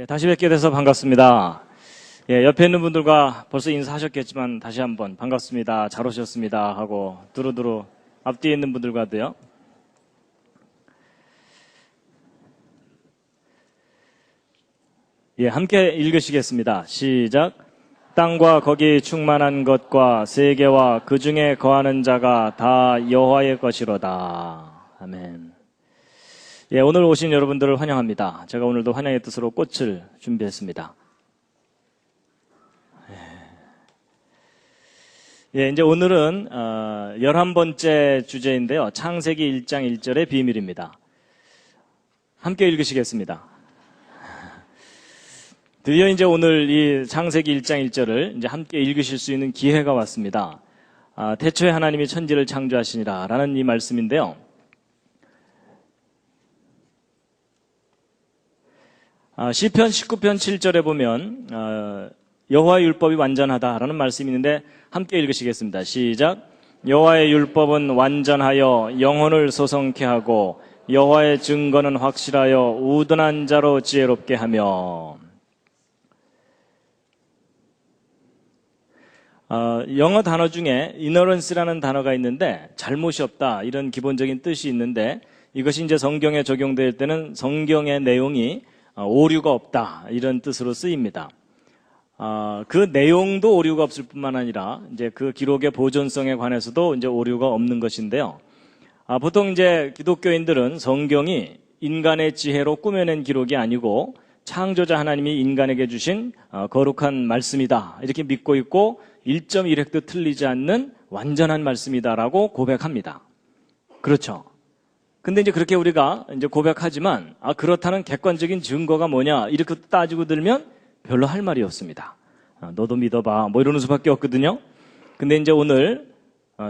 다시 뵙게 돼서 반갑습니다. 옆에 있는 분들과 벌써 인사하셨겠지만 다시 한번 반갑습니다. 잘 오셨습니다. 하고 두루두루 앞뒤에 있는 분들과도요. 함께 읽으시겠습니다. 시작. 땅과 거기 충만한 것과 세계와 그 중에 거하는 자가 다 여호와의 것이로다. 아멘. 오늘 오신 여러분들을 환영합니다. 제가 오늘도 환영의 뜻으로 꽃을 준비했습니다. 이제 오늘은 11번째 주제인데요. 창세기 1장 1절의 비밀입니다. 함께 읽으시겠습니다. 드디어 이제 오늘 이 창세기 1장 1절을 이제 함께 읽으실 수 있는 기회가 왔습니다. 태초에 하나님이 천지를 창조하시니라 라는 이 말씀인데요. 시편 19편 7절에 보면 여호와의 율법이 완전하다라는 말씀이 있는데 함께 읽으시겠습니다. 시작. 여호와의 율법은 완전하여 영혼을 소성케 하고 여호와의 증거는 확실하여 우둔한 자로 지혜롭게 하며. 영어 단어 중에 ignorance라는 단어가 있는데 잘못이 없다 이런 기본적인 뜻이 있는데 이것이 이제 성경에 적용될 때는 성경의 내용이 오류가 없다 이런 뜻으로 쓰입니다. 그 내용도 오류가 없을 뿐만 아니라 이제 그 기록의 보존성에 관해서도 이제 오류가 없는 것인데요. 보통 이제 기독교인들은 성경이 인간의 지혜로 꾸며낸 기록이 아니고 창조자 하나님이 인간에게 주신 거룩한 말씀이다 이렇게 믿고 있고 1.1획도 틀리지 않는 완전한 말씀이다라고 고백합니다. 그렇죠. 근데 이제 그렇게 우리가 이제 고백하지만 그렇다는 객관적인 증거가 뭐냐 이렇게 따지고 들면 별로 할 말이 없습니다. 너도 믿어봐 뭐 이러는 수밖에 없거든요. 근데 이제 오늘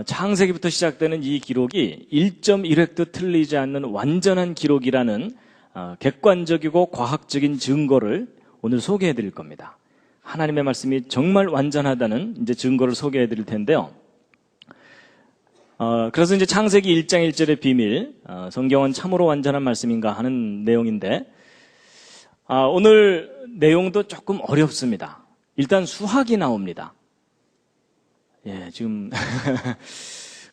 창세기부터 시작되는 이 기록이 1.1획도 틀리지 않는 완전한 기록이라는 객관적이고 과학적인 증거를 오늘 소개해 드릴 겁니다. 하나님의 말씀이 정말 완전하다는 이제 증거를 소개해 드릴 텐데요. 그래서 이제 창세기 1장 1절의 비밀, 성경은 참으로 완전한 말씀인가 하는 내용인데, 오늘 내용도 조금 어렵습니다. 일단 수학이 나옵니다. 지금.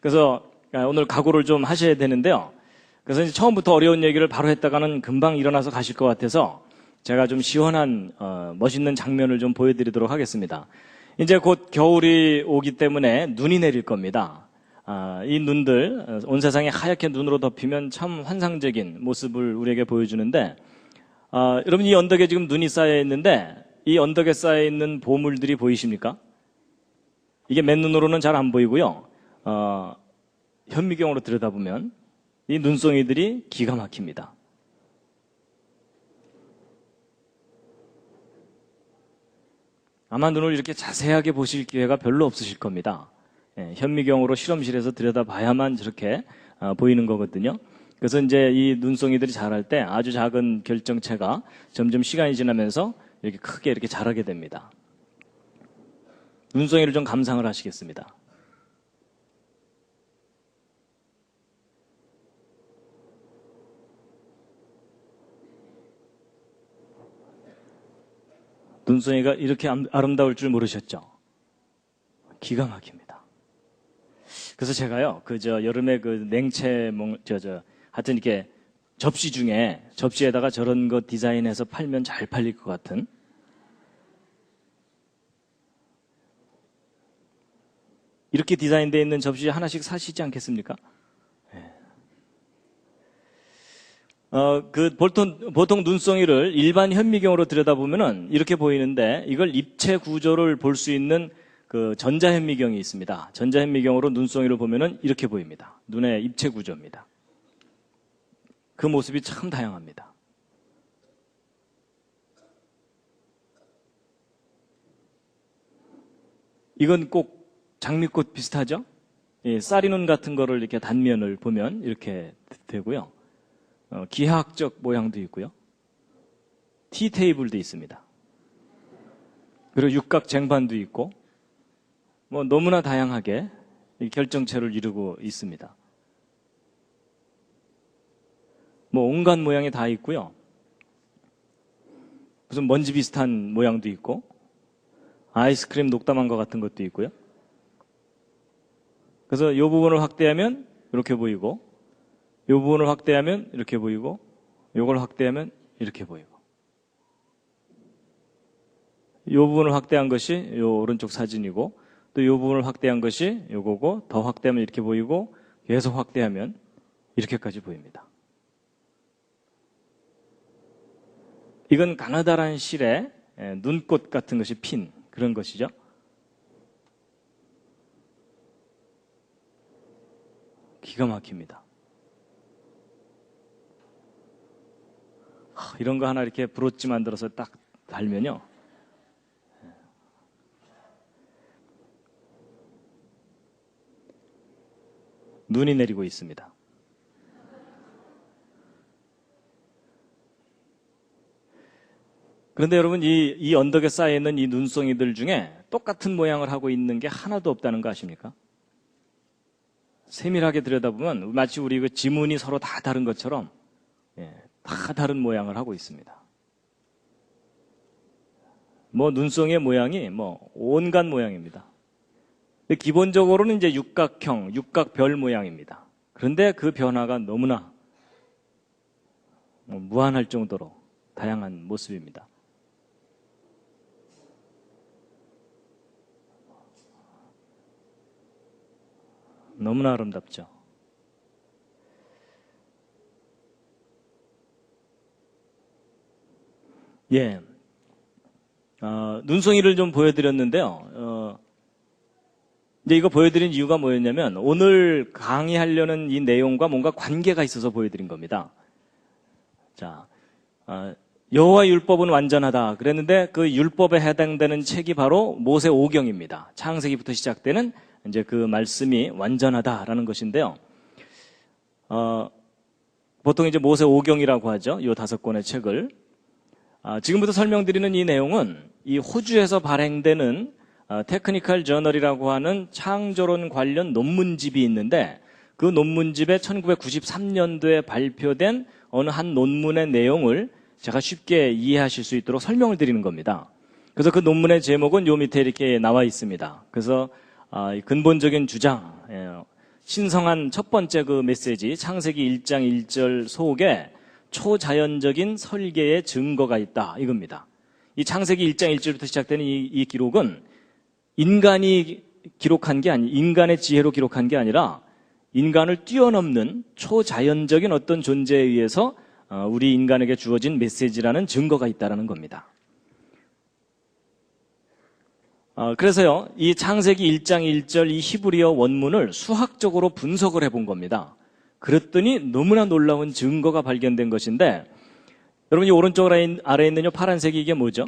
그래서 오늘 각오를 좀 하셔야 되는데요. 그래서 이제 처음부터 어려운 얘기를 바로 했다가는 금방 일어나서 가실 것 같아서 제가 좀 시원한, 멋있는 장면을 좀 보여드리도록 하겠습니다. 이제 곧 겨울이 오기 때문에 눈이 내릴 겁니다. 이 눈들, 온 세상이 하얗게 눈으로 덮이면 참 환상적인 모습을 우리에게 보여주는데, 여러분 이 언덕에 지금 눈이 쌓여 있는데, 이 언덕에 쌓여 있는 보물들이 보이십니까? 이게 맨눈으로는 잘 안 보이고요. 현미경으로 들여다보면 이 눈송이들이 기가 막힙니다. 아마 눈을 이렇게 자세하게 보실 기회가 별로 없으실 겁니다. 현미경으로 실험실에서 들여다봐야만 저렇게 보이는 거거든요. 그래서 이제 이 눈송이들이 자랄 때 아주 작은 결정체가 점점 시간이 지나면서 이렇게 크게 이렇게 자라게 됩니다. 눈송이를 좀 감상을 하시겠습니다. 눈송이가 이렇게 아름다울 줄 모르셨죠? 기가 막힙니다. 그래서 제가요, 여름에 냉채, 하여튼 이렇게 접시에다가 저런 거 디자인해서 팔면 잘 팔릴 것 같은. 이렇게 디자인되어 있는 접시 하나씩 사시지 않겠습니까? 보통 눈송이를 일반 현미경으로 들여다보면은 이렇게 보이는데 이걸 입체 구조를 볼 수 있는 전자현미경이 있습니다. 전자현미경으로 눈송이를 보면은 이렇게 보입니다. 눈의 입체 구조입니다. 그 모습이 참 다양합니다. 이건 꼭 장미꽃 비슷하죠? 쌀이눈 같은 거를 이렇게 단면을 보면 이렇게 되고요. 기하학적 모양도 있고요. 티테이블도 있습니다. 그리고 육각 쟁반도 있고 너무나 다양하게 결정체를 이루고 있습니다. 온갖 모양이 다 있고요. 무슨 먼지 비슷한 모양도 있고, 아이스크림 녹담한 것 같은 것도 있고요. 그래서 이 부분을 확대하면 이렇게 보이고, 이 부분을 확대하면 이렇게 보이고, 이걸 확대하면 이렇게 보이고. 이 부분을 확대한 것이 이 오른쪽 사진이고, 또 이 부분을 확대한 것이 이거고, 더 확대하면 이렇게 보이고, 계속 확대하면 이렇게까지 보입니다. 이건 가느다란 실에 눈꽃 같은 것이 핀 그런 것이죠. 기가 막힙니다. 이런 거 하나 이렇게 브로치 만들어서 딱 달면요. 눈이 내리고 있습니다. 그런데 여러분, 이 언덕에 쌓여있는 이 눈송이들 중에 똑같은 모양을 하고 있는 게 하나도 없다는 거 아십니까? 세밀하게 들여다보면 마치 우리 그 지문이 서로 다 다른 것처럼 다 다른 모양을 하고 있습니다. 눈송이의 모양이 온갖 모양입니다. 기본적으로는 이제 육각형, 육각별 모양입니다. 그런데 그 변화가 너무나 무한할 정도로 다양한 모습입니다. 너무나 아름답죠. 예. 눈송이를 좀 보여드렸는데요. 이제 이거 보여드린 이유가 뭐였냐면, 오늘 강의하려는 이 내용과 뭔가 관계가 있어서 보여드린 겁니다. 자, 여호와 율법은 완전하다 그랬는데, 그 율법에 해당되는 책이 바로 모세 오경입니다. 창세기부터 시작되는 이제 그 말씀이 완전하다라는 것인데요. 보통 이제 모세 오경이라고 하죠. 이 5권의 책을. 지금부터 설명드리는 이 내용은 이 호주에서 발행되는 테크니컬 저널이라고 하는 창조론 관련 논문집이 있는데, 그 논문집에 1993년도에 발표된 어느 한 논문의 내용을 제가 쉽게 이해하실 수 있도록 설명을 드리는 겁니다. 그래서 그 논문의 제목은 요 밑에 이렇게 나와 있습니다. 그래서 근본적인 주장, 신성한 첫 번째 그 메시지, 창세기 1장 1절 속에 초자연적인 설계의 증거가 있다, 이겁니다. 이 창세기 1장 1절부터 시작되는 이 기록은 인간이 기록한 게 인간의 지혜로 기록한 게 아니라 인간을 뛰어넘는 초자연적인 어떤 존재에 의해서 우리 인간에게 주어진 메시지라는 증거가 있다는 겁니다. 그래서요, 이 창세기 1장 1절 이 히브리어 원문을 수학적으로 분석을 해본 겁니다. 그랬더니 너무나 놀라운 증거가 발견된 것인데, 여러분, 이 오른쪽 아래에 있는 이 파란색이 이게 뭐죠?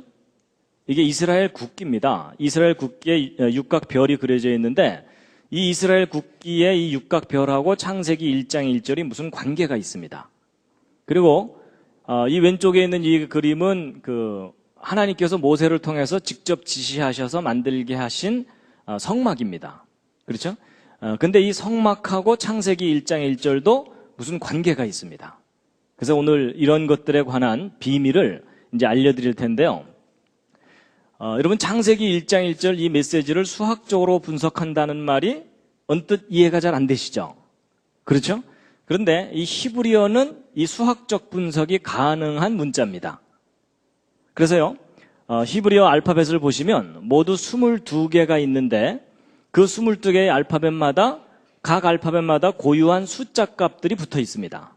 이게 이스라엘 국기입니다. 이스라엘 국기에 육각별이 그려져 있는데, 이 이스라엘 국기의 이 육각별하고 창세기 1장 1절이 무슨 관계가 있습니다. 그리고 이 왼쪽에 있는 이 그림은 하나님께서 모세를 통해서 직접 지시하셔서 만들게 하신 성막입니다. 그렇죠? 근데 이 성막하고 창세기 1장 1절도 무슨 관계가 있습니다. 그래서 오늘 이런 것들에 관한 비밀을 이제 알려드릴 텐데요. 여러분, 창세기 1장 1절 이 메시지를 수학적으로 분석한다는 말이 언뜻 이해가 잘 안 되시죠? 그렇죠? 그런데 이 히브리어는 이 수학적 분석이 가능한 문자입니다. 그래서요, 히브리어 알파벳을 보시면 모두 22개가 있는데, 그 22개의 알파벳마다 각 알파벳마다 고유한 숫자 값들이 붙어 있습니다.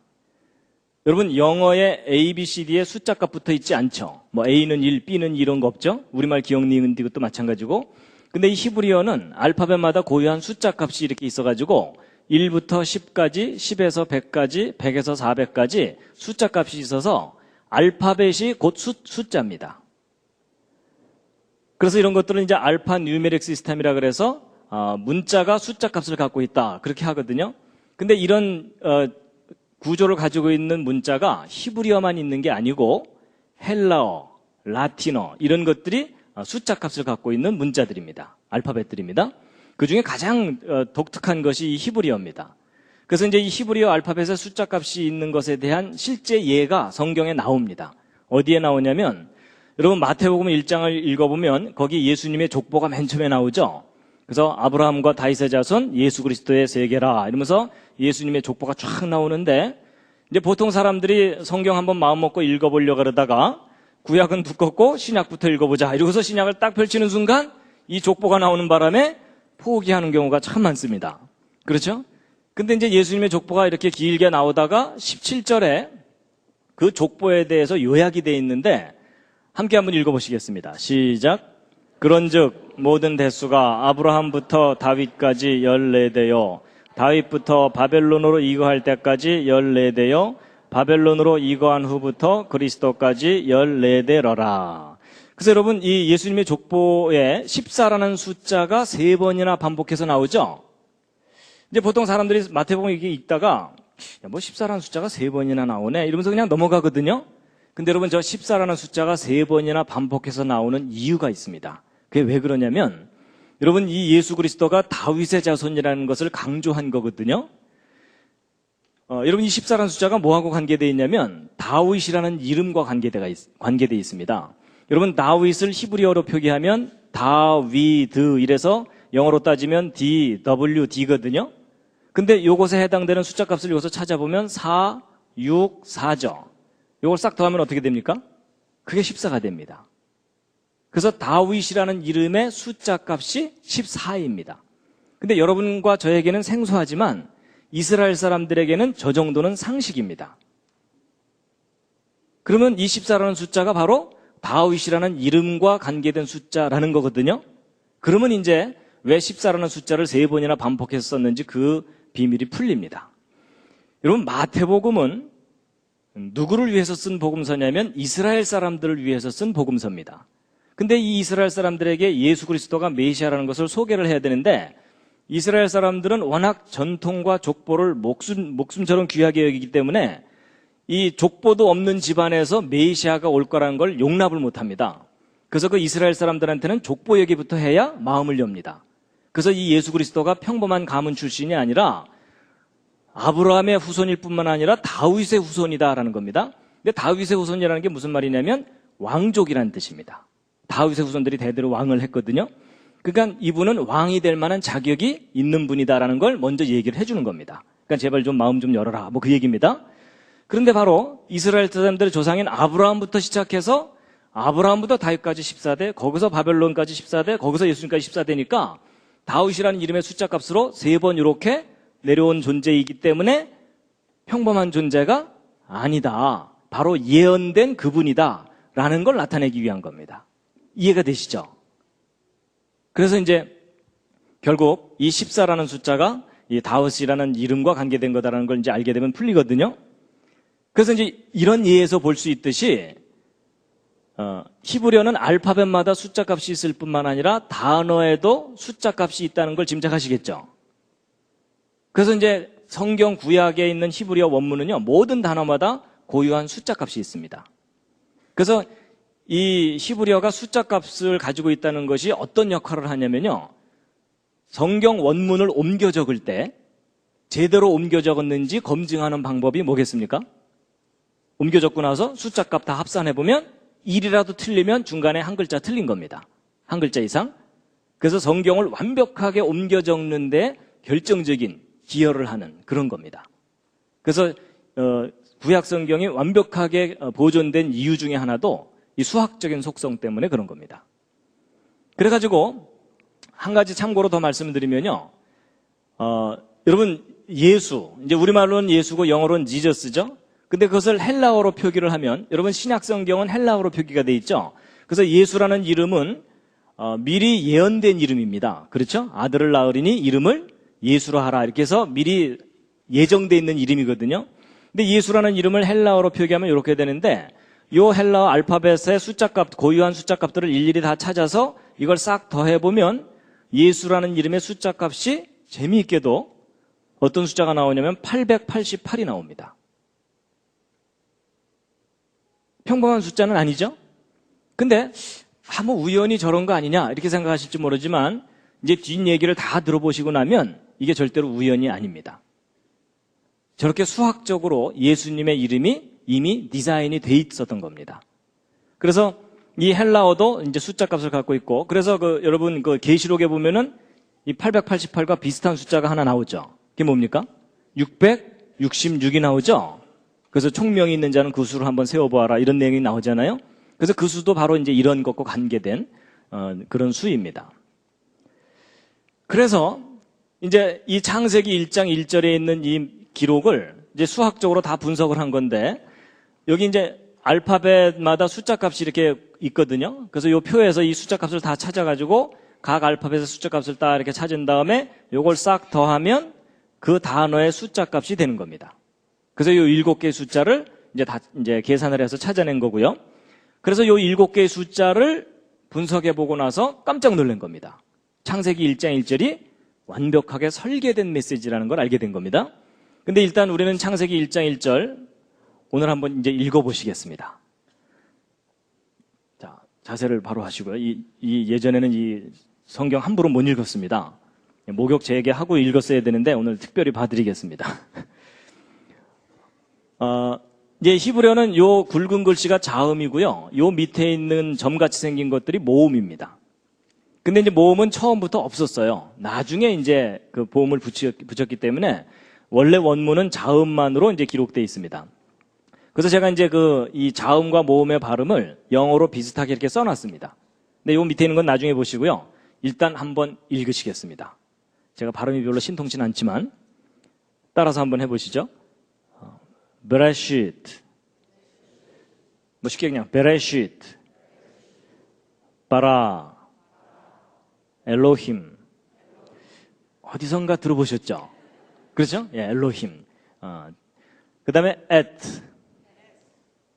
여러분, 영어에 A, B, C, D에 숫자 값 붙어 있지 않죠? A는 1, B는 2 이런 거 없죠? 우리말 기억, 니은, 디귿도 마찬가지고. 근데 이 히브리어는 알파벳마다 고유한 숫자 값이 이렇게 있어가지고 1부터 10까지, 10에서 100까지, 100에서 400까지 숫자 값이 있어서 알파벳이 곧 숫자입니다. 그래서 이런 것들은 이제 알파 뉴메릭 시스템이라 그래서 문자가 숫자 값을 갖고 있다, 그렇게 하거든요. 근데 이런 구조를 가지고 있는 문자가 히브리어만 있는 게 아니고 헬라어, 라틴어 이런 것들이 숫자 값을 갖고 있는 문자들입니다. 알파벳들입니다. 그중에 가장 독특한 것이 이 히브리어입니다. 그래서 이제 이 히브리어 알파벳에 숫자 값이 있는 것에 대한 실제 예가 성경에 나옵니다. 어디에 나오냐면 여러분 마태복음 1장을 읽어보면 거기 예수님의 족보가 맨 처음에 나오죠. 그래서 아브라함과 다윗의 자손 예수 그리스도의 세계라 이러면서 예수님의 족보가 쫙 나오는데 이제 보통 사람들이 성경 한번 마음 먹고 읽어보려고 그러다가 구약은 두껍고 신약부터 읽어보자 이러고서 신약을 딱 펼치는 순간 이 족보가 나오는 바람에 포기하는 경우가 참 많습니다. 그렇죠? 근데 이제 예수님의 족보가 이렇게 길게 나오다가 17절에 그 족보에 대해서 요약이 되어 있는데 함께 한번 읽어보시겠습니다. 시작. 그런즉 모든 대수가 아브라함부터 다윗까지 14대요 다윗부터 바벨론으로 이거할 때까지 14대요 바벨론으로 이거한 후부터 그리스도까지 14대러라. 그래서 여러분 이 예수님의 족보에 14라는 숫자가 3번이나 반복해서 나오죠. 이제 보통 사람들이 마태복음 이렇게 읽다가 뭐 14라는 숫자가 3번이나 나오네 이러면서 그냥 넘어가거든요. 근데 여러분 저 14라는 숫자가 3번이나 반복해서 나오는 이유가 있습니다. 그게 왜 그러냐면 여러분 이 예수 그리스도가 다윗의 자손이라는 것을 강조한 거거든요. 여러분 이 14라는 숫자가 뭐하고 관계되어 있냐면 다윗이라는 이름과 관계되어 있습니다. 여러분 다윗을 히브리어로 표기하면 다위드 이래서 영어로 따지면 DWD거든요. 근데 요것에 해당되는 숫자 값을 여기서 찾아보면 4, 6, 4죠. 요걸 싹 더하면 어떻게 됩니까? 그게 14가 됩니다. 그래서 다윗이라는 이름의 숫자 값이 14입니다. 근데 여러분과 저에게는 생소하지만 이스라엘 사람들에게는 저 정도는 상식입니다. 그러면 이 14라는 숫자가 바로 다윗이라는 이름과 관계된 숫자라는 거거든요. 그러면 이제 왜 14라는 숫자를 3번이나 반복해서 썼는지 그 비밀이 풀립니다. 여러분 마태복음은 누구를 위해서 쓴 복음서냐면 이스라엘 사람들을 위해서 쓴 복음서입니다. 근데 이 이스라엘 사람들에게 예수 그리스도가 메시아라는 것을 소개를 해야 되는데 이스라엘 사람들은 워낙 전통과 족보를 목숨처럼 귀하게 여기기 때문에 이 족보도 없는 집안에서 메시아가 올 거라는 걸 용납을 못합니다. 그래서 그 이스라엘 사람들한테는 족보 얘기부터 해야 마음을 엽니다. 그래서 이 예수 그리스도가 평범한 가문 출신이 아니라 아브라함의 후손일 뿐만 아니라 다윗의 후손이다라는 겁니다. 근데 다윗의 후손이라는 게 무슨 말이냐면 왕족이라는 뜻입니다. 다윗의 후손들이 대대로 왕을 했거든요. 그러니까 이분은 왕이 될 만한 자격이 있는 분이다라는 걸 먼저 얘기를 해주는 겁니다. 그러니까 제발 좀 마음 좀 열어라 뭐 그 얘기입니다. 그런데 바로 이스라엘 사람들의 조상인 아브라함부터 시작해서 아브라함부터 다윗까지 14대, 거기서 바벨론까지 14대, 거기서 예수님까지 14대니까 다윗이라는 이름의 숫자 값으로 3번 이렇게 내려온 존재이기 때문에 평범한 존재가 아니다. 바로 예언된 그분이다. 라는 걸 나타내기 위한 겁니다. 이해가 되시죠? 그래서 이제 결국 이 14라는 숫자가 이 다윗이라는 이름과 관계된 거다라는 걸 이제 알게 되면 풀리거든요. 그래서 이제 이런 예에서 볼 수 있듯이 히브리어는 알파벳마다 숫자 값이 있을 뿐만 아니라 단어에도 숫자 값이 있다는 걸 짐작하시겠죠? 그래서 이제 성경 구약에 있는 히브리어 원문은요, 모든 단어마다 고유한 숫자 값이 있습니다. 그래서 이 히브리어가 숫자 값을 가지고 있다는 것이 어떤 역할을 하냐면요, 성경 원문을 옮겨 적을 때 제대로 옮겨 적었는지 검증하는 방법이 뭐겠습니까? 옮겨 적고 나서 숫자 값 다 합산해보면 1이라도 틀리면 중간에 한 글자 틀린 겁니다. 한 글자 이상. 그래서 성경을 완벽하게 옮겨 적는데 결정적인 기여를 하는 그런 겁니다. 그래서 구약 성경이 완벽하게 보존된 이유 중에 하나도 이 수학적인 속성 때문에 그런 겁니다. 그래가지고 한 가지 참고로 더 말씀을 드리면요, 여러분 예수, 이제 우리말로는 예수고 영어로는 지저스죠. 근데 그것을 헬라어로 표기를 하면, 여러분 신약 성경은 헬라어로 표기가 돼 있죠. 그래서 예수라는 이름은 미리 예언된 이름입니다. 그렇죠? 아들을 낳으리니 이름을 예수로 하라, 이렇게 해서 미리 예정돼 있는 이름이거든요. 근데 예수라는 이름을 헬라어로 표기하면 이렇게 되는데, 요 헬라어 알파벳의 숫자값, 고유한 숫자값들을 일일이 다 찾아서 이걸 싹 더해보면 예수라는 이름의 숫자값이 재미있게도 어떤 숫자가 나오냐면 888이 나옵니다. 평범한 숫자는 아니죠? 근데 뭐 우연히 저런 거 아니냐 이렇게 생각하실지 모르지만 이제 뒷얘기를 다 들어보시고 나면 이게 절대로 우연이 아닙니다. 저렇게 수학적으로 예수님의 이름이 이미 디자인이 돼 있었던 겁니다. 그래서 이 헬라어도 이제 숫자 값을 갖고 있고, 그래서 여러분 계시록에 보면은 이 888과 비슷한 숫자가 하나 나오죠. 그게 뭡니까? 666이 나오죠. 그래서 총명이 있는 자는 그 수를 한번 세워보아라, 이런 내용이 나오잖아요. 그래서 그 수도 바로 이제 이런 것과 관계된 그런 수입니다. 그래서 이제 이 창세기 1장 1절에 있는 이 기록을 이제 수학적으로 다 분석을 한 건데, 여기 이제 알파벳마다 숫자 값이 이렇게 있거든요. 그래서 이 표에서 이 숫자 값을 다 찾아가지고 각 알파벳의 숫자 값을 딱 이렇게 찾은 다음에 요걸 싹 더하면 그 단어의 숫자 값이 되는 겁니다. 그래서 요 7개의 숫자를 이제 계산을 해서 찾아낸 거고요. 그래서 요 7개의 숫자를 분석해 보고 나서 깜짝 놀란 겁니다. 창세기 1장 1절이 완벽하게 설계된 메시지라는 걸 알게 된 겁니다. 근데 일단 우리는 창세기 1장 1절 오늘 한번 이제 읽어보시겠습니다. 자, 자세를 바로 하시고요. 예전에는 이 성경 함부로 못 읽었습니다. 목욕 재개하고 읽었어야 되는데 오늘 특별히 봐드리겠습니다. 이제 히브리어는 요 굵은 글씨가 자음이고요. 요 밑에 있는 점같이 생긴 것들이 모음입니다. 근데 이제 모음은 처음부터 없었어요. 나중에 이제 그 보음을 붙였기 때문에 원래 원문은 자음만으로 이제 기록되어 있습니다. 그래서 제가 이제 이 자음과 모음의 발음을 영어로 비슷하게 이렇게 써놨습니다. 근데 요 밑에 있는 건 나중에 보시고요. 일단 한번 읽으시겠습니다. 제가 발음이 별로 신통치 않지만 따라서 한번 해보시죠. 베레시트, 뭐 쉽게 그냥 베레시트, 바라, 엘로힘. 어디선가 들어보셨죠? 그렇죠? 예, 엘로힘. 그 다음에 앳,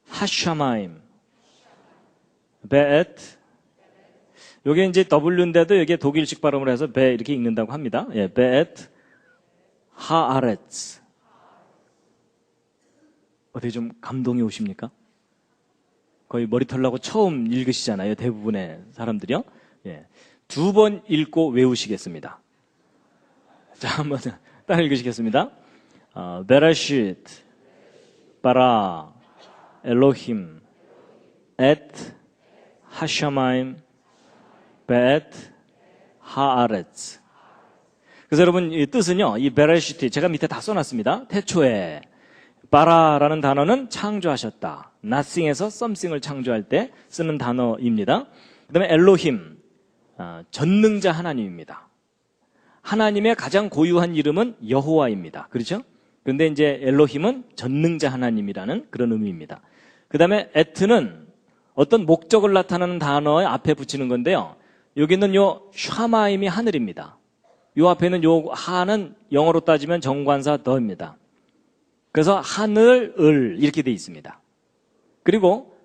하샤마임, 베엣. 요게 이제 W인데도 여기에 독일식 발음을 해서 베 이렇게 읽는다고 합니다. 예, 베엣, 하아렛. 어떻게 좀 감동이 오십니까? 거의 머리털 나고 처음 읽으시잖아요. 대부분의 사람들이요. 예. 2번 읽고 외우시겠습니다. 자, 한번 딱 읽으시겠습니다. 베라시트, 바라, 엘로힘, 앳, 하샤마임, 베엣, 하아렛. 그래서 여러분 이 뜻은요, 이 베레시트 제가 밑에 다 써놨습니다. 태초에. 바라라는 단어는 창조하셨다. nothing에서 something을 창조할 때 쓰는 단어입니다. 그 다음에 엘로힘, 전능자 하나님입니다. 하나님의 가장 고유한 이름은 여호와입니다. 그렇죠? 그런데 이제 엘로힘은 전능자 하나님이라는 그런 의미입니다. 그 다음에 에트는 어떤 목적을 나타내는 단어의 앞에 붙이는 건데요. 여기는 요 샤마임이 하늘입니다. 요 앞에는 요 하는 영어로 따지면 정관사 더입니다. 그래서 하늘을 이렇게 돼 있습니다. 그리고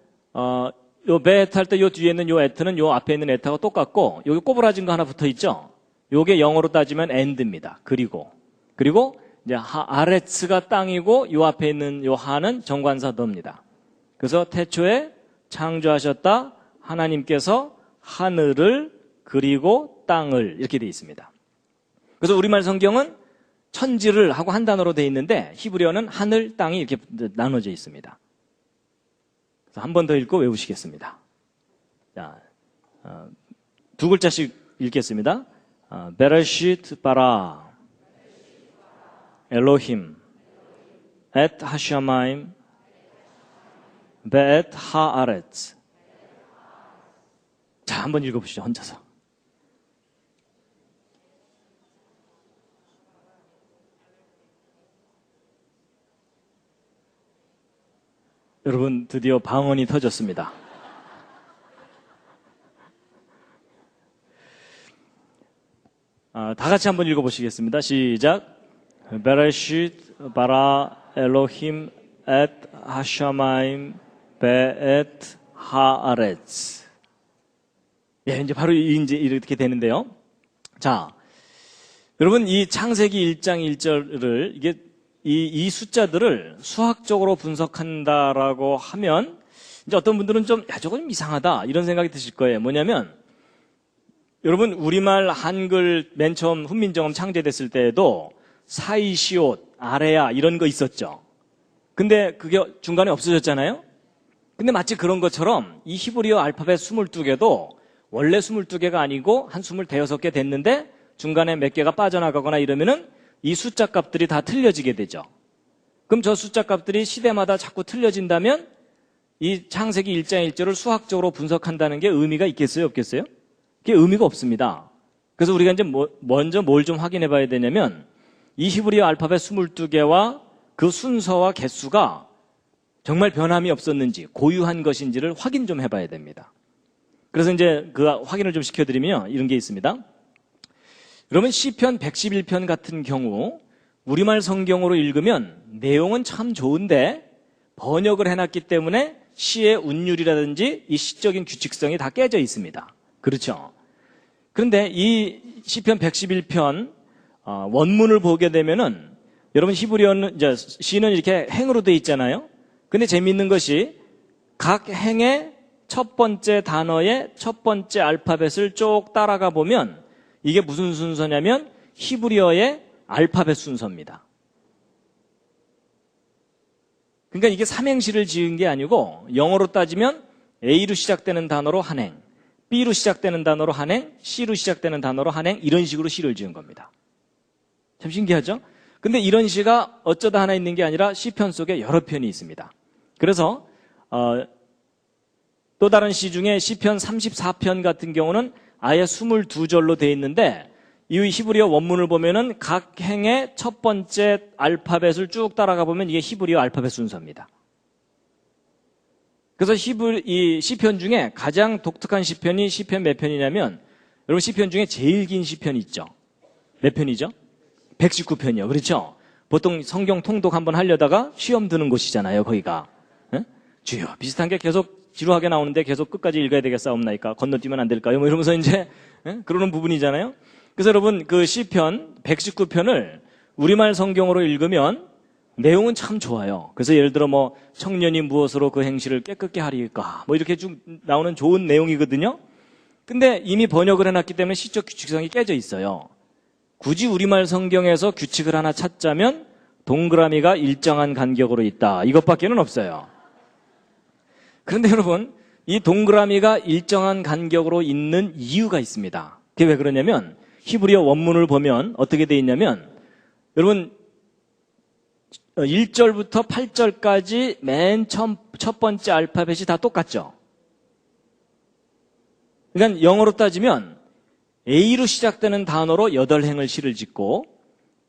요 베트 할 때 요 뒤에 있는 요 에트는 요 앞에 있는 에트하고 똑같고 여기 꼬부라진 거 하나 붙어 있죠. 요게 영어로 따지면 end입니다. 그리고 이제 아레츠가 땅이고 요 앞에 있는 요 하는 정관사 더입니다. 그래서 태초에 창조하셨다. 하나님께서 하늘을 그리고 땅을 이렇게 돼 있습니다. 그래서 우리말 성경은 천지를 하고 한 단어로 되어 있는데 히브리어는 하늘, 땅이 이렇게 나눠져 있습니다. 그래서 한 번 더 읽고 외우시겠습니다. 자, 2글자씩 읽겠습니다. 베레시트 바라, 엘로힘, 앳 하샤마임, 베엣 하아렛. 자, 한번 읽어보시죠, 혼자서. 여러분, 드디어 방언이 터졌습니다. 다 같이 한번 읽어보시겠습니다. 시작. 베레시트 바라 엘로힘 앳 하샤마임 베엣 하아렛. 예, 이제 바로 이제 이렇게 되는데요. 자, 여러분 이 창세기 1장 1절을 이게 이 숫자들을 수학적으로 분석한다라고 하면 이제 어떤 분들은 좀 저건 좀 이상하다 이런 생각이 드실 거예요. 뭐냐면 여러분 우리말 한글 맨 처음 훈민정음 창제됐을 때에도 사이시옷, 아레야 이런 거 있었죠. 근데 그게 중간에 없어졌잖아요. 근데 마치 그런 것처럼 이 히브리어 알파벳 22개도 원래 22개가 아니고 한 25개 됐는데 중간에 몇 개가 빠져나가거나 이러면은 이 숫자 값들이 다 틀려지게 되죠. 그럼 저 숫자 값들이 시대마다 자꾸 틀려진다면 이 창세기 1장 1절을 수학적으로 분석한다는 게 의미가 있겠어요? 없겠어요? 그게 의미가 없습니다. 그래서 우리가 이제 먼저 뭘 좀 확인해 봐야 되냐면 이 히브리어 알파벳 22개와 그 순서와 개수가 정말 변함이 없었는지 고유한 것인지를 확인 좀 해봐야 됩니다. 그래서 이제 그 확인을 좀 시켜드리면 이런 게 있습니다. 그러면 시편 111편 같은 경우 우리말 성경으로 읽으면 내용은 참 좋은데 번역을 해놨기 때문에 시의 운율이라든지 이 시적인 규칙성이 다 깨져 있습니다. 그렇죠? 그런데 이 시편 111편 원문을 보게 되면은 여러분 히브리어는 이제 시는 이렇게 행으로 돼 있잖아요. 근데 재미있는 것이 각 행의 첫 번째 단어의 첫 번째 알파벳을 쭉 따라가 보면 이게 무슨 순서냐면 히브리어의 알파벳 순서입니다. 그러니까 이게 삼행시를 지은 게 아니고 영어로 따지면 A로 시작되는 단어로 한 행, B로 시작되는 단어로 한 행, C로 시작되는 단어로 한 행, 이런 식으로 시를 지은 겁니다. 참 신기하죠? 근데 이런 시가 어쩌다 하나 있는 게 아니라 시편 속에 여러 편이 있습니다. 그래서 또 다른 시 중에 시편 34편 같은 경우는 아예 22절로 되어 있는데 이 히브리어 원문을 보면은 각 행의 첫 번째 알파벳을 쭉 따라가 보면 이게 히브리어 알파벳 순서입니다. 그래서 이 시편 중에 가장 독특한 시편이 시편 몇 편이냐면 여러분 시편 중에 제일 긴 시편이 있죠. 몇 편이죠? 119편이요. 그렇죠? 보통 성경 통독 한번 하려다가 시험 드는 곳이잖아요. 거기가. 주여 비슷한 게 계속 지루하게 나오는데 계속 끝까지 읽어야 되겠사옵나이까? 건너뛰면 안 될까요? 뭐 이러면서 이제 그러는 부분이잖아요. 그래서 여러분 그 시편 119편을 우리말 성경으로 읽으면 내용은 참 좋아요. 그래서 예를 들어 뭐 청년이 무엇으로 그 행실을 깨끗게 하리까? 뭐 이렇게 쭉 나오는 좋은 내용이거든요. 근데 이미 번역을 해놨기 때문에 시적 규칙성이 깨져 있어요. 굳이 우리말 성경에서 규칙을 하나 찾자면 동그라미가 일정한 간격으로 있다. 이것밖에는 없어요. 그런데 여러분 이 동그라미가 일정한 간격으로 있는 이유가 있습니다. 그게 왜 그러냐면 히브리어 원문을 보면 어떻게 돼 있냐면 여러분 1절부터 8절까지 맨 처음 첫 번째 알파벳이 다 똑같죠. 그러니까 영어로 따지면 A로 시작되는 단어로 8행을 시를 짓고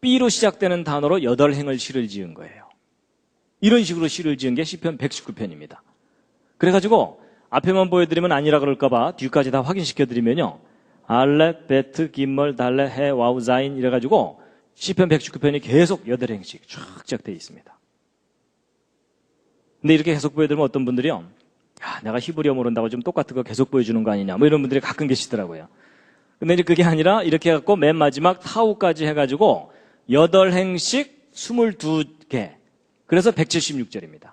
B로 시작되는 단어로 8행을 시를 지은 거예요. 이런 식으로 시를 지은 게 시편 119편입니다. 그래가지고 앞에만 보여드리면 아니라 그럴까봐 뒤까지 다 확인시켜드리면요. 알렙, 베트, 김멀, 달레, 해, 와우, 자인 이래가지고 시편 119편이 계속 8행씩 쫙 되어 있습니다. 근데 이렇게 계속 보여드리면 어떤 분들이요. 야, 내가 히브리어 모른다고 좀 똑같은 거 계속 보여주는 거 아니냐. 뭐 이런 분들이 가끔 계시더라고요. 근데 이제 그게 아니라 이렇게 해갖고 맨 마지막 타우까지 해가지고 8행씩 22개. 그래서 176절입니다.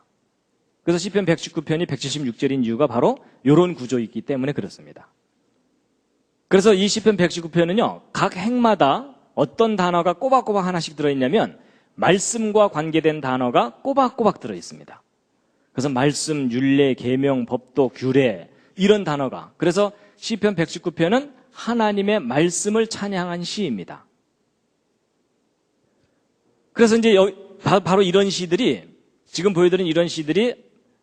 그래서 시편 119편이 176절인 이유가 바로 이런 구조이기 때문에 그렇습니다. 그래서 이 시편 119편은요. 각 행마다 어떤 단어가 꼬박꼬박 하나씩 들어있냐면 말씀과 관계된 단어가 꼬박꼬박 들어있습니다. 그래서 말씀, 율례, 계명, 법도, 규례 이런 단어가 그래서 시편 119편은 하나님의 말씀을 찬양한 시입니다. 그래서 이제 바로 이런 시들이 지금 보여드린 이런 시들이